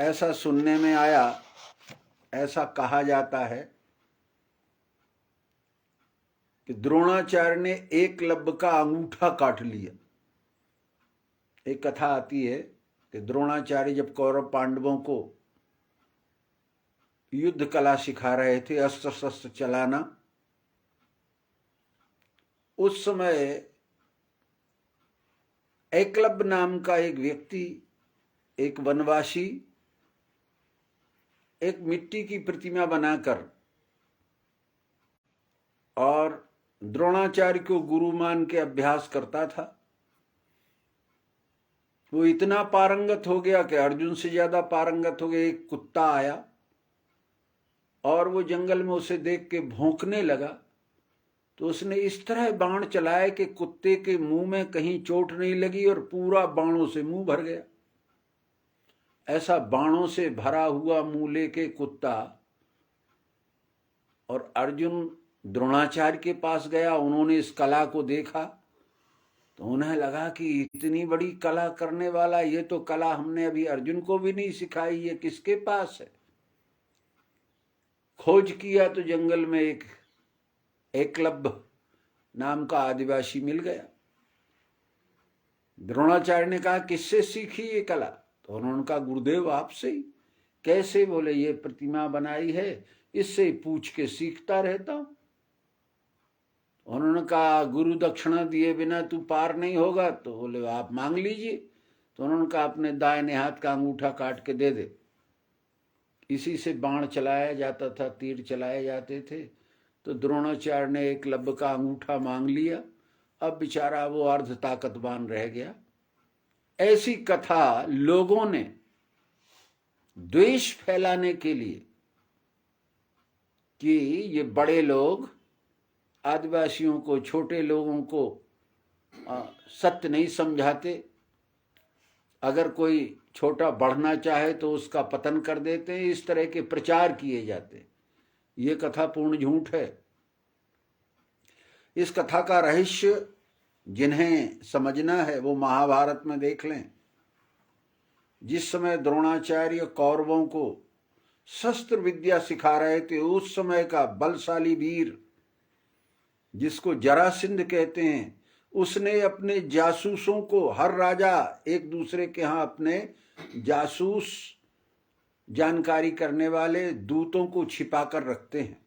ऐसा सुनने में आया, ऐसा कहा जाता है कि द्रोणाचार्य ने एकलव्य का अंगूठा काट लिया। एक कथा आती है कि द्रोणाचार्य जब कौरव पांडवों को युद्ध कला सिखा रहे थे, अस्त्र शस्त्र चलाना, उस समय एकलव्य नाम का एक व्यक्ति, एक वनवासी, एक मिट्टी की प्रतिमा बनाकर और द्रोणाचार्य को गुरु मान के अभ्यास करता था। वो इतना पारंगत हो गया कि अर्जुन से ज्यादा पारंगत हो गया। एक कुत्ता आया और वो जंगल में उसे देख के भौंकने लगा, तो उसने इस तरह बाण चलाए कि कुत्ते के मुंह में कहीं चोट नहीं लगी और पूरा बाणों से मुंह भर गया। ऐसा बाणों से भरा हुआ मुंह लेके कुत्ता, और अर्जुन द्रोणाचार्य के पास गया, उन्होंने इस कला को देखा तो उन्हें लगा कि इतनी बड़ी कला करने वाला, ये तो कला हमने अभी अर्जुन को भी नहीं सिखाई, ये किसके पास है। खोज किया तो जंगल में एक एकलव्य नाम का आदिवासी मिल गया। द्रोणाचार्य ने कहा किससे सीखी ये कला? तो उन्होंने कहा गुरुदेव आपसे ही। कैसे? बोले ये प्रतिमा बनाई है, इससे पूछ के सीखता रहता हूं। उन्होंने कहा गुरु दक्षिणा दिए बिना तू पार नहीं होगा, तो बोले आप मांग लीजिए। तो उन्होंने कहा अपने दाहिने हाथ का अंगूठा काट के दे दे। इसी से बाण चलाया जाता था, तीर चलाए जाते थे। तो द्रोणाचार्य ने एकलव्य का अंगूठा मांग लिया। अब बेचारा वो अर्ध ताकतवान रह गया। ऐसी कथा लोगों ने द्वेष फैलाने के लिए कि ये बड़े लोग आदिवासियों को, छोटे लोगों को सत्य नहीं समझाते, अगर कोई छोटा बढ़ना चाहे तो उसका पतन कर देते हैं, इस तरह के प्रचार किए जाते हैं। ये कथा पूर्ण झूठ है। इस कथा का रहस्य जिन्हें समझना है वो महाभारत में देख लें। जिस समय द्रोणाचार्य कौरवों को शस्त्र विद्या सिखा रहे थे, उस समय का बलशाली वीर जिसको जरासंध कहते हैं, उसने अपने जासूसों को, हर राजा एक दूसरे के यहाँ अपने जासूस, जानकारी करने वाले दूतों को छिपा कर रखते हैं।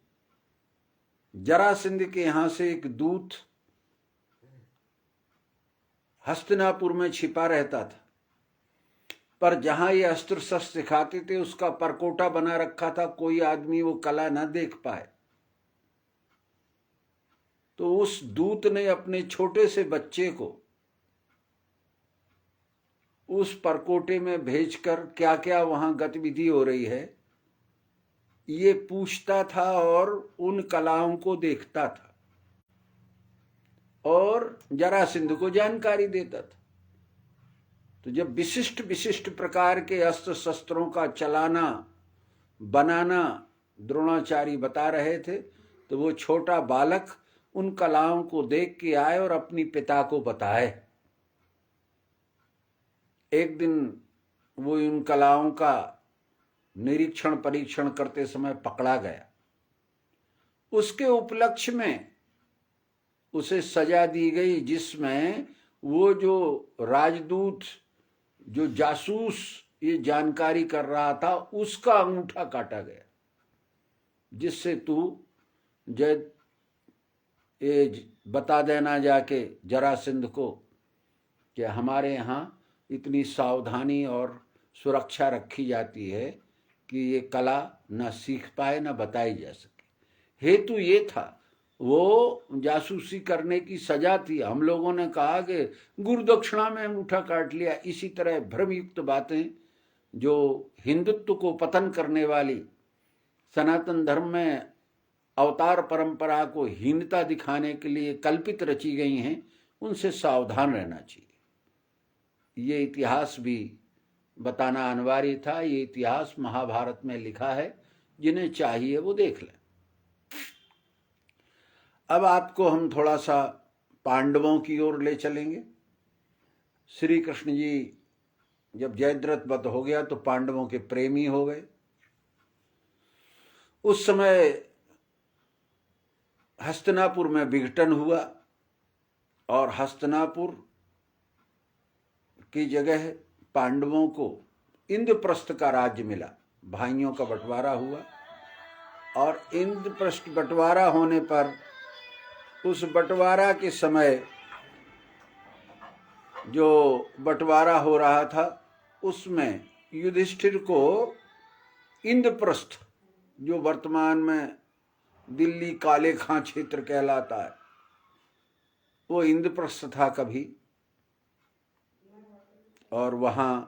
जरासंध के यहाँ से एक दूत हस्तिनापुर में छिपा रहता था, पर जहां ये अस्त्र शस्त्र सिखाते थे उसका परकोटा बना रखा था, कोई आदमी वो कला न देख पाए। तो उस दूत ने अपने छोटे से बच्चे को उस परकोटे में भेजकर क्या क्या वहां गतिविधि हो रही है ये पूछता था और उन कलाओं को देखता था और जरासंध को जानकारी देता था। तो जब विशिष्ट विशिष्ट प्रकार के अस्त्र शस्त्रों का चलाना बनाना द्रोणाचार्य बता रहे थे, तो वो छोटा बालक उन कलाओं को देख के आए और अपनी पिता को बताए। एक दिन वो इन कलाओं का निरीक्षण परीक्षण करते समय पकड़ा गया। उसके उपलक्ष्य में उसे सजा दी गई जिसमें वो जो राजदूत जो जासूस ये जानकारी कर रहा था उसका अंगूठा काटा गया, जिससे तू ये बता देना जाके जरासंध को कि हमारे यहाँ इतनी सावधानी और सुरक्षा रखी जाती है कि ये कला न सीख पाए न बताई जा सके। हेतु ये था, वो जासूसी करने की सजा थी। हम लोगों ने कहा कि गुरुदक्षिणा में अंगूठा काट लिया। इसी तरह भ्रमयुक्त बातें जो हिंदुत्व को पतन करने वाली, सनातन धर्म में अवतार परंपरा को हीनता दिखाने के लिए कल्पित रची गई हैं, उनसे सावधान रहना चाहिए। ये इतिहास भी बताना अनिवार्य था। ये इतिहास महाभारत में लिखा है, जिन्हें चाहिए वो देख लें। अब आपको हम थोड़ा सा पांडवों की ओर ले चलेंगे। श्री कृष्ण जी जब जयद्रथ वध हो गया तो पांडवों के प्रेमी हो गए। उस समय हस्तिनापुर में विघटन हुआ और हस्तिनापुर की जगह पांडवों को इंद्रप्रस्थ का राज्य मिला। भाइयों का बंटवारा हुआ और इंद्रप्रस्थ बंटवारा होने पर उस बंटवारा के समय जो बंटवारा हो रहा था उसमें युधिष्ठिर को इंद्रप्रस्थ, जो वर्तमान में दिल्ली काले खां क्षेत्र कहलाता है, वो इंद्रप्रस्थ था कभी, और वहां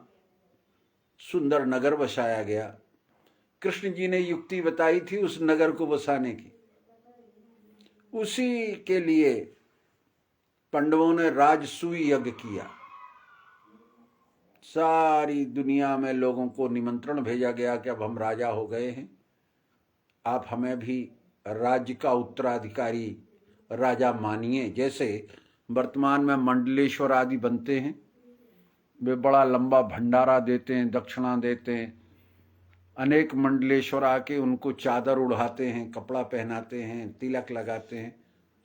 सुंदर नगर बसाया गया। कृष्ण जी ने युक्ति बताई थी उस नगर को बसाने की। उसी के लिए पांडवों ने राजसूय यज्ञ किया। सारी दुनिया में लोगों को निमंत्रण भेजा गया कि अब हम राजा हो गए हैं, आप हमें भी राज्य का उत्तराधिकारी राजा मानिए। जैसे वर्तमान में मंडलेश्वर आदि बनते हैं, वे बड़ा लंबा भंडारा देते हैं, दक्षिणा देते हैं। अनेक मंडलेश्वर आके उनको चादर उड़ाते हैं, कपड़ा पहनाते हैं, तिलक लगाते हैं,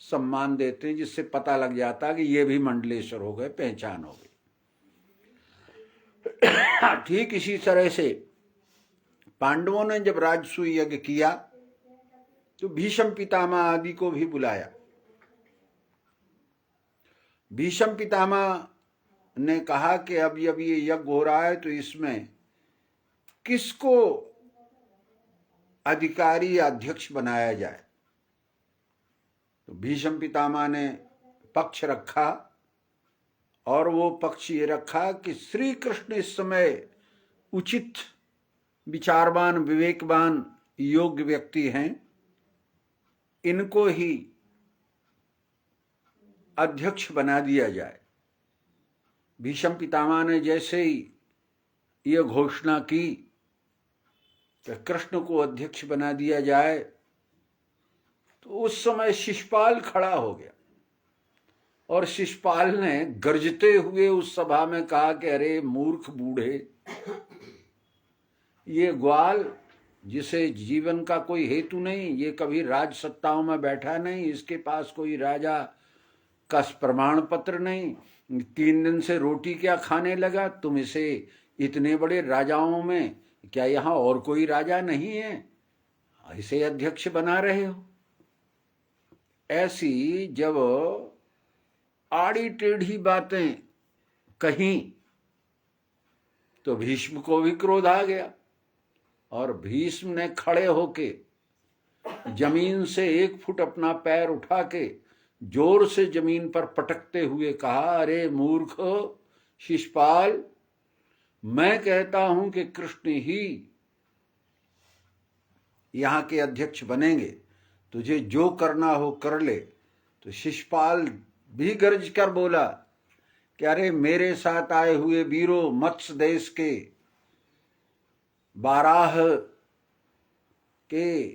सम्मान देते हैं, जिससे पता लग जाता कि ये भी मंडलेश्वर हो गए, पहचान हो गई। ठीक इसी तरह से पांडवों ने जब राजसूय यज्ञ किया तो भीष्म पितामह आदि को भी बुलाया। भीष्म पितामह ने कहा कि अब ये यज्ञ हो रहा है तो इसमें किसको अधिकारी या अध्यक्ष बनाया जाए। तो भीष्म पितामह ने पक्ष रखा और वो पक्ष ये रखा कि श्री कृष्ण इस समय उचित, विचारवान, विवेकवान, योग्य व्यक्ति हैं, इनको ही अध्यक्ष बना दिया जाए। भीष्म पितामह ने जैसे ही ये घोषणा की कि कृष्ण को अध्यक्ष बना दिया जाए, तो उस समय शिशुपाल खड़ा हो गया और शिशुपाल ने गरजते हुए उस सभा में कहा कि अरे मूर्ख बूढ़े, ये ग्वाल जिसे जीवन का कोई हेतु नहीं, ये कभी राज सत्ताओं में बैठा नहीं, इसके पास कोई राजा का प्रमाण पत्र नहीं, 3 दिन से रोटी क्या खाने लगा, तुम इसे इतने बड़े राजाओं में, क्या यहाँ और कोई राजा नहीं है, इसे अध्यक्ष बना रहे हो। ऐसी जब आड़ी टेढ़ी बातें कहीं तो भीष्म को भी क्रोध आ गया और भीष्म ने खड़े होके जमीन से 1 फुट अपना पैर उठा के जोर से जमीन पर पटकते हुए कहा, अरे मूर्ख शिशुपाल, मैं कहता हूं कि कृष्ण ही यहाँ के अध्यक्ष बनेंगे, तुझे जो करना हो कर ले। तो शिशुपाल भी गरज कर बोला कि अरे मेरे साथ आए हुए वीरों, मत्स्य देश के बाराह के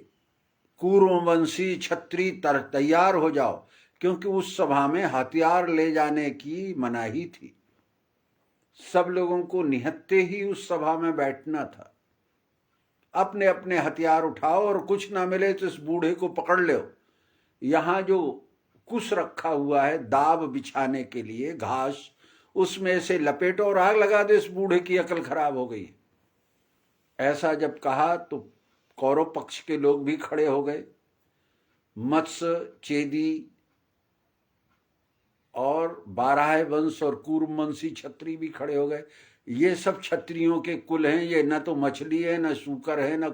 कूर्मवंशी छत्री तैयार हो जाओ, क्योंकि उस सभा में हथियार ले जाने की मनाही थी। सब लोगों को निहत्ते ही उस सभा में बैठना था। अपने अपने हथियार उठाओ और कुछ ना मिले तो इस बूढ़े को पकड़ लो। यहाँ जो कुश रखा हुआ है दाब बिछाने के लिए, घास, उसमें से लपेटो और आग लगा दो, इस बूढ़े की अकल खराब हो गई। ऐसा जब कहा तो कौरव पक्ष के लोग भी खड़े हो गए। मत्स्य, चेदी और बाराह वंश और कूर्मवंशी छत्री भी खड़े हो गए। ये सब क्षत्रियों के कुल हैं, ये न तो मछली है, न सूकर है, न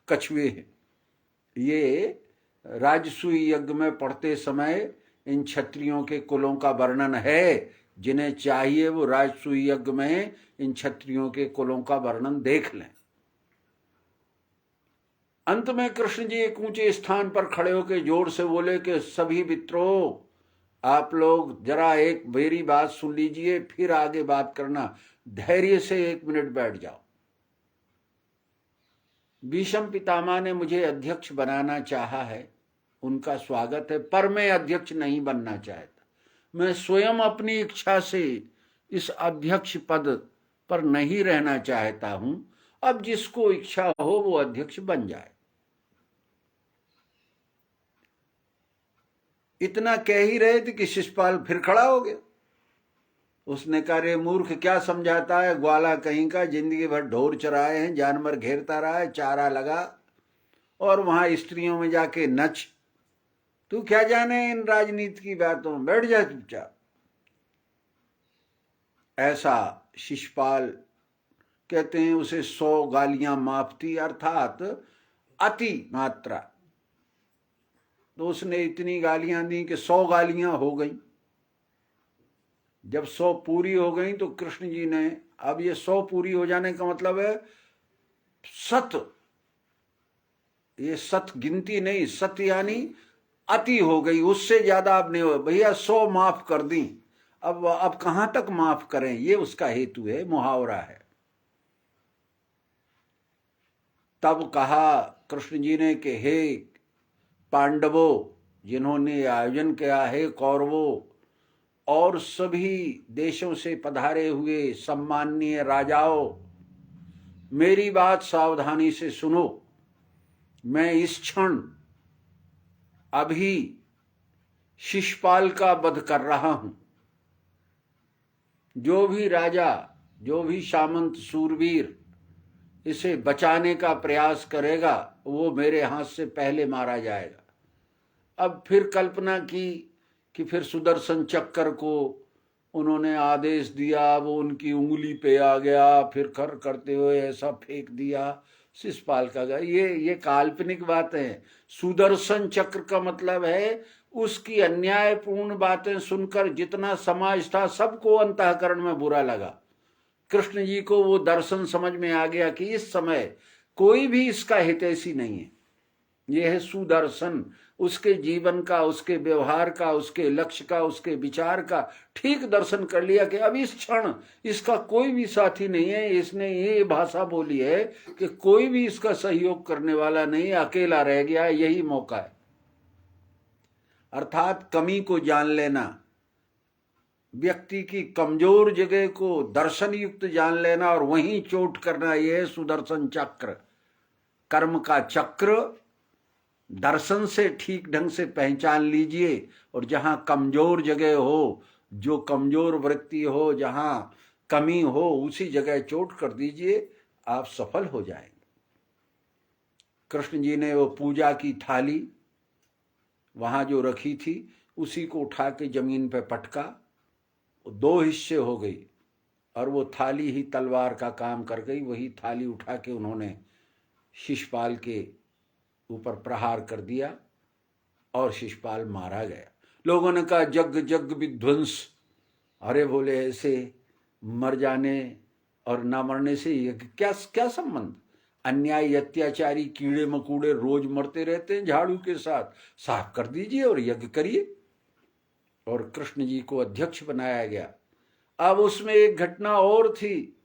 कछुए हैं। ये राजसूय यज्ञ में पढ़ते समय इन क्षत्रियों के कुलों का वर्णन है। जिन्हें चाहिए वो राजसूय यज्ञ में इन क्षत्रियों के कुलों का वर्णन देख लें। अंत में कृष्ण जी एक ऊंचे स्थान पर खड़े होकर जोर से बोले कि सभी मित्रों, आप लोग जरा एक मेरी बात सुन लीजिए, फिर आगे बात करना। धैर्य से 1 मिनट बैठ जाओ। भीष्म पितामह ने मुझे अध्यक्ष बनाना चाहा है, उनका स्वागत है, पर मैं अध्यक्ष नहीं बनना चाहता। मैं स्वयं अपनी इच्छा से इस अध्यक्ष पद पर नहीं रहना चाहता हूं। अब जिसको इच्छा हो वो अध्यक्ष बन जाए। इतना कह ही रहे थे कि शिशुपाल फिर खड़ा हो गया। उसने कहा, रे मूर्ख, क्या समझाता है, ग्वाला कहीं का, जिंदगी भर ढोर चराए हैं, जानवर घेरता रहा है, चारा लगा और वहां स्त्रियों में जाके नच। तू क्या जाने इन राजनीति की बातों में, बैठ जा चुपचाप। ऐसा शिशुपाल कहते हैं उसे 100 गालियां माफ थी, अर्थात अति मात्रा। तो उसने इतनी गालियां दी कि 100 गालियां हो गई। जब 100 पूरी हो गई तो कृष्ण जी ने, अब ये 100 पूरी हो जाने का मतलब है सत, ये सत गिनती नहीं, सत यानी अति हो गई, उससे ज्यादा अब नहीं हो। भैया 100 माफ कर दी, अब कहां तक माफ करें, ये उसका हेतु है, मुहावरा है। तब कहा कृष्ण जी ने कि हे पांडवों, जिन्होंने आयोजन किया है, कौरवों और सभी देशों से पधारे हुए सम्माननीय राजाओं, मेरी बात सावधानी से सुनो। मैं इस क्षण अभी शिशुपाल का वध कर रहा हूं। जो भी राजा, जो भी सामंत सूरवीर इसे बचाने का प्रयास करेगा वो मेरे हाथ से पहले मारा जाएगा। अब फिर कल्पना की कि फिर सुदर्शन चक्र को उन्होंने आदेश दिया, वो उनकी उंगली पे आ गया, फिर कर करते हुए ऐसा फेंक दिया। शिशुपाल का गया, ये काल्पनिक बात है। सुदर्शन चक्र का मतलब है उसकी अन्यायपूर्ण बातें सुनकर जितना समाज था सबको अंतःकरण में बुरा लगा। कृष्ण जी को वो दर्शन समझ में आ गया कि इस समय कोई भी इसका हितैषी नहीं है। यह है सुदर्शन, उसके जीवन का, उसके व्यवहार का, उसके लक्ष्य का, उसके विचार का ठीक दर्शन कर लिया कि अब इस क्षण इसका कोई भी साथी नहीं है। इसने ये भाषा बोली है कि कोई भी इसका सहयोग करने वाला नहीं, अकेला रह गया, यही मौका है। अर्थात कमी को जान लेना, व्यक्ति की कमजोर जगह को दर्शन युक्त जान लेना और वहीं चोट करना, यह है सुदर्शन चक्र। कर्म का चक्र दर्शन से ठीक ढंग से पहचान लीजिए, और जहां कमजोर जगह हो, जो कमजोर वृत्ति हो, जहां कमी हो, उसी जगह चोट कर दीजिए, आप सफल हो जाएंगे। कृष्ण जी ने वो पूजा की थाली वहां जो रखी थी उसी को उठा के जमीन पे पटका, 2 हिस्से हो गई और वो थाली ही तलवार का काम कर गई। वही थाली उठा के उन्होंने शिशुपाल के ऊपर प्रहार कर दिया और शिशुपाल मारा गया। लोगों ने कहा जग जग विध्वंस। अरे बोले ऐसे मर जाने और ना मरने से यज्ञ क्या क्या संबंध? अन्याय अत्याचारी कीड़े मकोड़े रोज मरते रहते हैं झाड़ू के साथ, साफ कर दीजिए और यज्ञ करिए। और कृष्ण जी को अध्यक्ष बनाया गया। अब उसमें एक घटना और थी।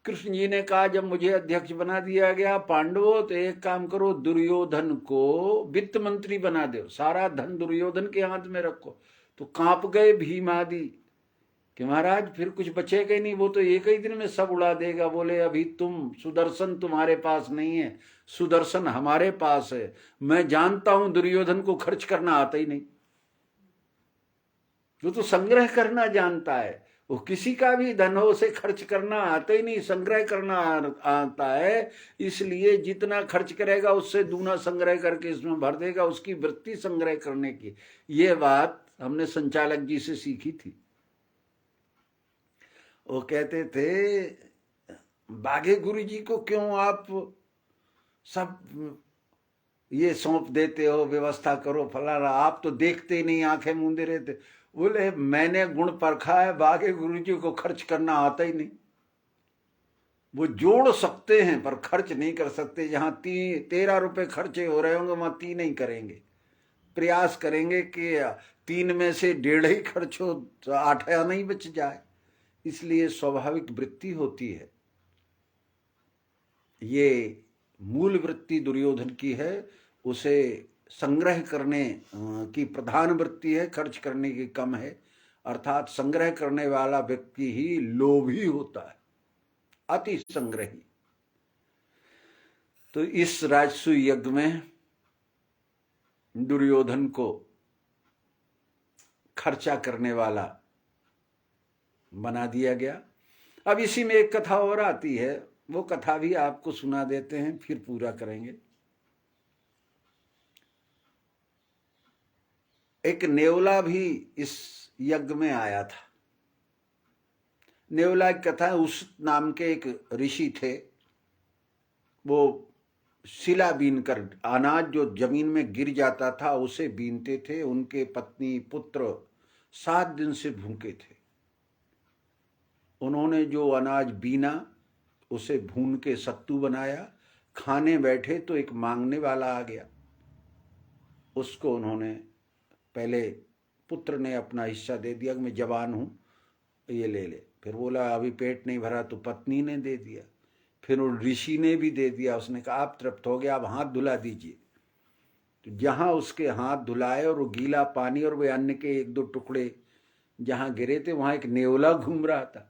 कृष्ण जी ने कहा जब मुझे अध्यक्ष बना दिया गया पांडवों, तो एक काम करो, दुर्योधन को वित्त मंत्री बना दो, सारा धन दुर्योधन के हाथ में रखो। तो कांप गए भीम आदि कि महाराज फिर कुछ बचेगा ही नहीं, वो तो एक ही दिन में सब उड़ा देगा। बोले अभी सुदर्शन तुम्हारे पास नहीं है, सुदर्शन हमारे पास है। मैं जानता हूं दुर्योधन को खर्च करना आता ही नहीं, वो तो संग्रह करना जानता है। वो किसी का भी धन हो उसे खर्च करना आता ही नहीं, संग्रह करना आता है। इसलिए जितना खर्च करेगा उससे दूना संग्रह करके इसमें भर देगा, उसकी वृत्ति संग्रह करने की। ये बात हमने संचालक जी से सीखी थी। वो कहते थे बाघे गुरु जी को क्यों आप सब ये सौंप देते हो, व्यवस्था करो फलाना, आप तो देखते ही नहीं, आंखें मूंदे रहते। बोले मैंने गुण परखा है, बाघे गुरु जी को खर्च करना आता ही नहीं। वो जोड़ सकते हैं पर खर्च नहीं कर सकते। जहां 13 रुपए खर्चे हो रहे होंगे वहां 3 ही करेंगे। प्रयास करेंगे कि 3 में से 1.5 ही खर्च हो, तो 8 नहीं बच जाए। इसलिए स्वाभाविक वृत्ति होती है, ये मूल वृत्ति दुर्योधन की है। उसे संग्रह करने की प्रधान वृत्ति है, खर्च करने की कम है। अर्थात संग्रह करने वाला व्यक्ति ही लोभी होता है, अति संग्रही। तो इस राजसूय यज्ञ में दुर्योधन को खर्चा करने वाला बना दिया गया। अब इसी में एक कथा और आती है, वो कथा भी आपको सुना देते हैं, फिर पूरा करेंगे। एक नेवला भी इस यज्ञ में आया था। नेवला की कथा, उस नाम के एक ऋषि थे। वो शिला बीन कर, अनाज जो जमीन में गिर जाता था उसे बीनते थे। उनके पत्नी पुत्र 7 दिन से भूखे थे। उन्होंने जो अनाज बीना उसे भून के सत्तू बनाया। खाने बैठे तो एक मांगने वाला आ गया। उसको उन्होंने पहले, पुत्र ने अपना हिस्सा दे दिया कि मैं जवान हूं, ये ले ले। फिर बोला अभी पेट नहीं भरा, तो पत्नी ने दे दिया। फिर उन ऋषि ने भी दे दिया। उसने कहा आप तृप्त हो गया, अब हाथ धुला दीजिए। तो जहां उसके हाथ धुलाए और वो गीला पानी और वे अन्न के 1-2 टुकड़े जहां गिरे थे, वहां एक नेवला घूम रहा था।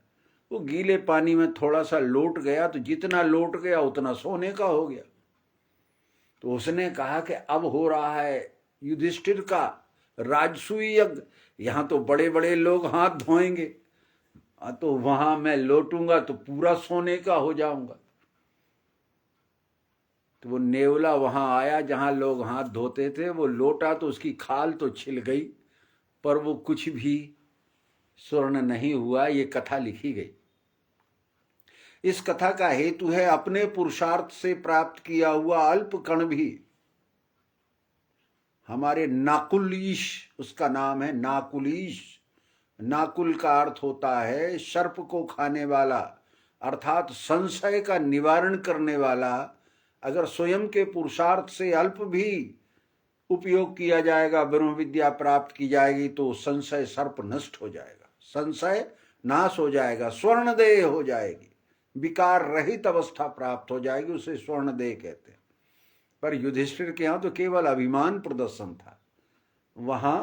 वो गीले पानी में थोड़ा सा लौट गया, तो जितना लौट गया उतना सोने का हो गया। तो उसने कहा कि अब हो रहा है युधिष्ठिर का राजसूय यज्ञ, यहां तो बड़े बड़े लोग हाथ धोएंगे, तो वहां मैं लौटूंगा तो पूरा सोने का हो जाऊंगा। तो वो नेवला वहां आया जहां लोग हाथ धोते थे। वो लौटा तो उसकी खाल तो छिल गई, पर वो कुछ भी स्वर्ण नहीं हुआ। ये कथा लिखी गई। इस कथा का हेतु है अपने पुरुषार्थ से प्राप्त किया हुआ अल्प कण भी, हमारे नाकुलीश उसका नाम है, नाकुलीश। नाकुल का अर्थ होता है सर्प को खाने वाला, अर्थात संशय का निवारण करने वाला। अगर स्वयं के पुरुषार्थ से अल्प भी उपयोग किया जाएगा, ब्रह्म विद्या प्राप्त की जाएगी, तो संशय सर्प नष्ट हो जाएगा, संशय नाश हो जाएगा, स्वर्णदेह हो जाएगी, विकार रहित अवस्था प्राप्त हो जाएगी। उसे स्वर्णदेह कहते हैं। पर युधिष्ठिर के यहां तो केवल अभिमान प्रदर्शन था, वहां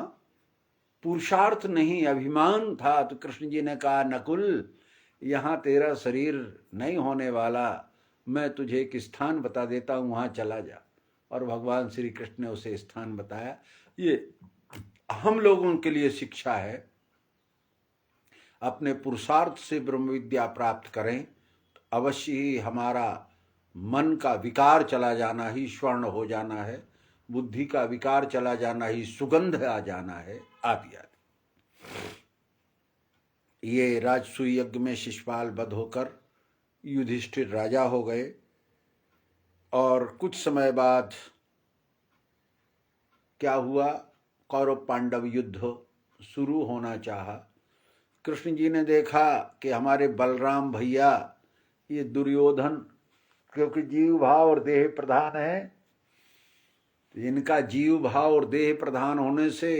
पुरुषार्थ नहीं अभिमान था। तो कृष्ण जी ने कहा नकुल, यहां तेरा शरीर नहीं होने वाला, मैं तुझे एक स्थान बता देता हूं, वहां चला जा। और भगवान श्री कृष्ण ने उसे स्थान बताया। ये हम लोगों के लिए शिक्षा है, अपने पुरुषार्थ से ब्रह्म विद्या प्राप्त करें तो अवश्य ही हमारा मन का विकार चला जाना ही स्वर्ण हो जाना है, बुद्धि का विकार चला जाना ही सुगंध आ जाना है, आदि आदि। ये राजसूय यज्ञ में शिशुपाल वध होकर युधिष्ठिर राजा हो गए। और कुछ समय बाद क्या हुआ, कौरव पांडव युद्ध शुरू होना चाहा। कृष्ण जी ने देखा कि हमारे बलराम भैया ये दुर्योधन क्योंकि जीव भाव और देह प्रधान है, तो इनका जीव भाव और देह प्रधान होने से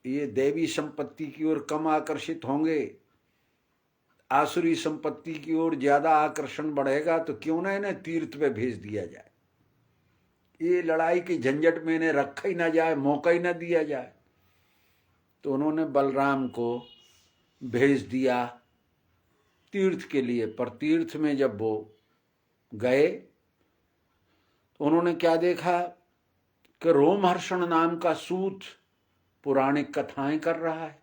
ये देवी संपत्ति की ओर कम आकर्षित होंगे, आसुरी संपत्ति की ओर ज्यादा आकर्षण बढ़ेगा। तो क्यों ना इन्हें तीर्थ पे भेज दिया जाए, ये लड़ाई की झंझट में इन्हें रखा ही ना जाए, मौका ही ना दिया जाए। तो उन्होंने बलराम को भेज दिया तीर्थ के लिए। पर तीर्थ में जब वो गए तो उन्होंने क्या देखा कि रोमहर्षण नाम का सूत पौराणिक कथाएं कर रहा है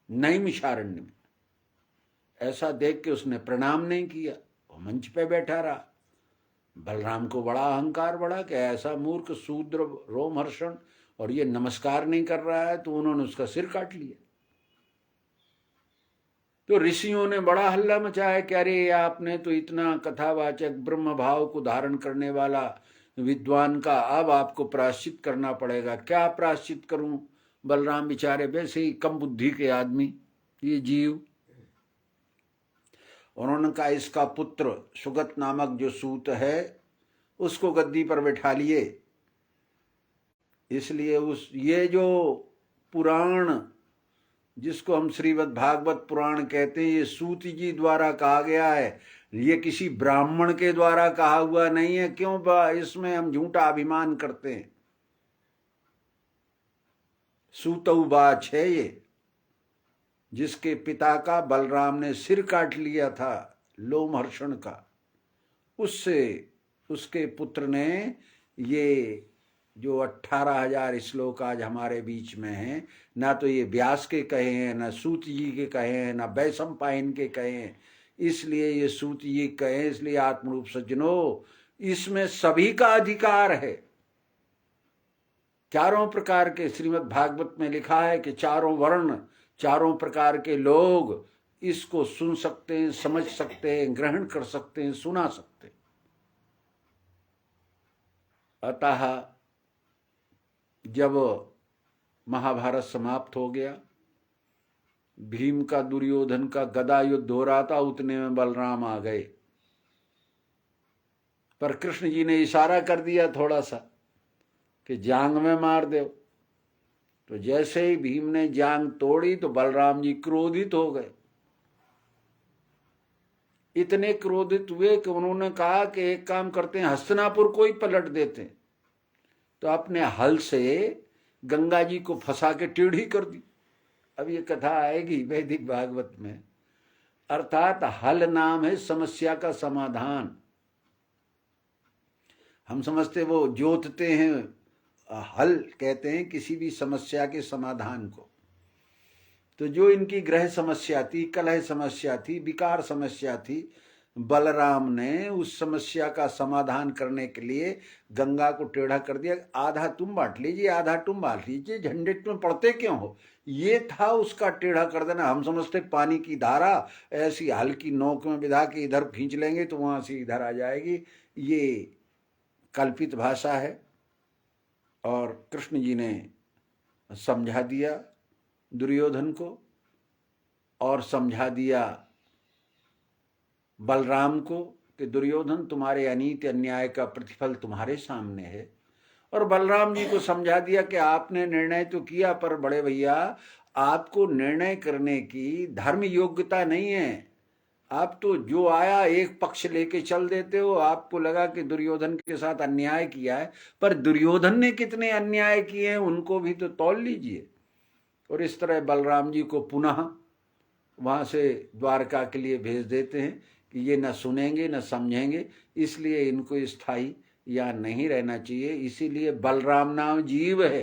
नैमिषारण्य में। ऐसा देख के उसने प्रणाम नहीं किया, वो मंच पे बैठा रहा। बलराम को बड़ा अहंकार बढ़ा कि ऐसा मूर्ख शूद्र रोमहर्षण और ये नमस्कार नहीं कर रहा है, तो उन्होंने उसका सिर काट लिया। तो ऋषियों ने बड़ा हल्ला मचाया कि अरे आपने तो इतना कथावाचक ब्रह्म भाव को धारण करने वाला विद्वान का अब आपको प्रायश्चित करना पड़ेगा। क्या प्रायश्चित करूं? बलराम बेचारे वैसे ही कम बुद्धि के आदमी, ये जीव। उन्होंने कहा इसका पुत्र सुगत नामक जो सूत है उसको गद्दी पर बैठा लिए। इसलिए ये जो पुराण जिसको हम श्रीमद् भागवत पुराण कहते हैं, ये सूत जी द्वारा कहा गया है, ये किसी ब्राह्मण के द्वारा कहा हुआ नहीं है। क्यों इसमें हम झूठा अभिमान करते हैं। सूतउवाच है ये, जिसके पिता का बलराम ने सिर काट लिया था लोमहर्षण का, उससे उसके पुत्र ने ये जो 18,000 श्लोक आज हमारे बीच में हैं, ना तो ये व्यास के कहे हैं, ना सूत जी के कहे हैं, ना वैशंपायन के कहे हैं। इसलिए ये सूत जी कहे, इसलिए आत्मरूप सज्जनों इसमें सभी का अधिकार है। चारों प्रकार के श्रीमद् भागवत में लिखा है कि चारों वर्ण चारों प्रकार के लोग इसको सुन सकते हैं, समझ सकते हैं, ग्रहण कर सकते हैं, सुना सकते हैं। अतः जब महाभारत समाप्त हो गया, भीम का दुर्योधन का गदा युद्ध हो रहा था, उतने में बलराम आ गए। पर कृष्ण जी ने इशारा कर दिया थोड़ा सा कि जांग में मार दो। तो जैसे ही भीम ने जांग तोड़ी तो बलराम जी क्रोधित हो गए। इतने क्रोधित हुए कि उन्होंने कहा कि एक काम करते हैं, हस्तिनापुर को ही पलट देते हैं। तो अपने हल से गंगा जी को फंसा के टेढ़ी कर दी। अब ये कथा आएगी वैदिक भागवत में। अर्थात हल नाम है समस्या का समाधान। हम समझते वो जोतते हैं, हल कहते हैं किसी भी समस्या के समाधान को। तो जो इनकी ग्रह समस्या थी, कलह समस्या थी, विकार समस्या थी, बलराम ने उस समस्या का समाधान करने के लिए गंगा को टेढ़ा कर दिया। आधा तुम बांट लीजिए, आधा तुम बांट लीजिए, झंझट में पड़ते क्यों हो? ये था उसका टेढ़ा कर देना। हम समझते पानी की धारा ऐसी हल्की नोक में बिधा के इधर खींच लेंगे तो वहां से इधर आ जाएगी। ये कल्पित भाषा है। और कृष्ण जी ने समझा दिया दुर्योधन को और समझा दिया बलराम को कि दुर्योधन तुम्हारे अनीति अन्याय का प्रतिफल तुम्हारे सामने है। और बलराम जी को समझा दिया कि आपने निर्णय तो किया, पर बड़े भैया आपको निर्णय करने की धर्म योग्यता नहीं है। आप तो जो आया एक पक्ष लेके चल देते हो। आपको लगा कि दुर्योधन के साथ अन्याय किया है, पर दुर्योधन ने कितने अन्याय किए हैं उनको भी तो तौल लीजिए। और इस तरह बलराम जी को पुनः वहां से द्वारका के लिए भेज देते हैं कि ये न सुनेंगे न समझेंगे, इसलिए इनको स्थायी या नहीं रहना चाहिए। इसीलिए बलराम नाम जीव है।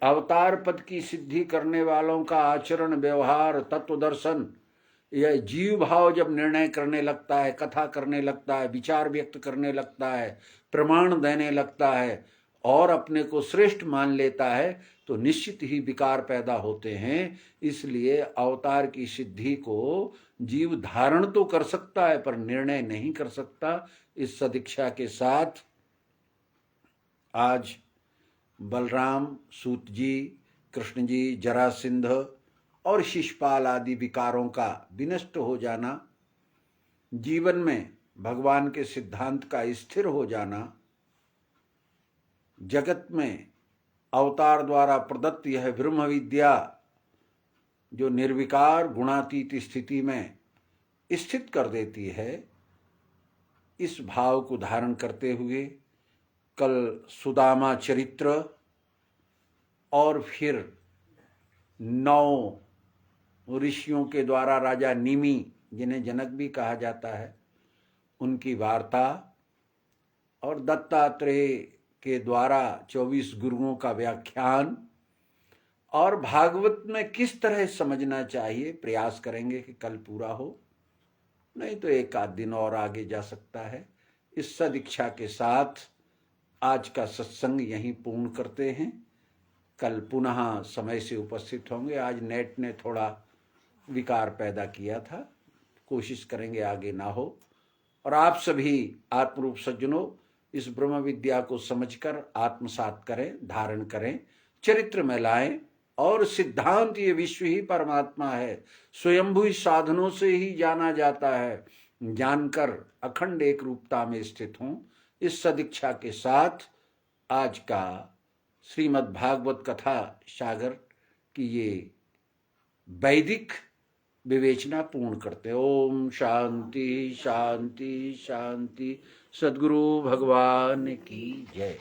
अवतार पद की सिद्धि करने वालों का आचरण, व्यवहार, तत्व दर्शन, यह जीव भाव जब निर्णय करने लगता है, कथा करने लगता है, विचार व्यक्त करने लगता है, प्रमाण देने लगता है और अपने को श्रेष्ठ मान लेता है, तो निश्चित ही विकार पैदा होते हैं। इसलिए अवतार की सिद्धि को जीव धारण तो कर सकता है पर निर्णय नहीं कर सकता। इस सदीक्षा के साथ आज बलराम, सूत जी, कृष्ण जी, जरासिंध और शिशुपाल आदि विकारों का विनष्ट हो जाना, जीवन में भगवान के सिद्धांत का स्थिर हो जाना, जगत में अवतार द्वारा प्रदत्त यह ब्रह्म विद्या जो निर्विकार गुणातीत स्थिति में स्थित कर देती है, इस भाव को धारण करते हुए कल सुदामा चरित्र और फिर 9 ऋषियों के द्वारा राजा निमि, जिन्हें जनक भी कहा जाता है, उनकी वार्ता और दत्तात्रेय के द्वारा 24 गुरुओं का व्याख्यान और भागवत में किस तरह समझना चाहिए प्रयास करेंगे कि कल पूरा हो, नहीं तो एक आध दिन और आगे जा सकता है। इस सदिच्छा के साथ आज का सत्संग यहीं पूर्ण करते हैं। कल पुनः समय से उपस्थित होंगे। आज नेट ने थोड़ा विकार पैदा किया था, कोशिश करेंगे आगे ना हो। और आप सभी आत्मरूप सज्जनों इस ब्रह्म विद्या को समझकर आत्मसात करें, धारण करें, चरित्र में लाएं और सिद्धांत ये विश्व ही परमात्मा है, स्वयंभू साधनों से ही जाना जाता है, जानकर अखंड एक रूपता में स्थित हों। इस सदिच्छा के साथ आज का श्रीमद् भागवत कथा सागर की ये वैदिक विवेचना पूर्ण करते। ओम शांति शांति शांति। सद्गुरु भगवान की जय।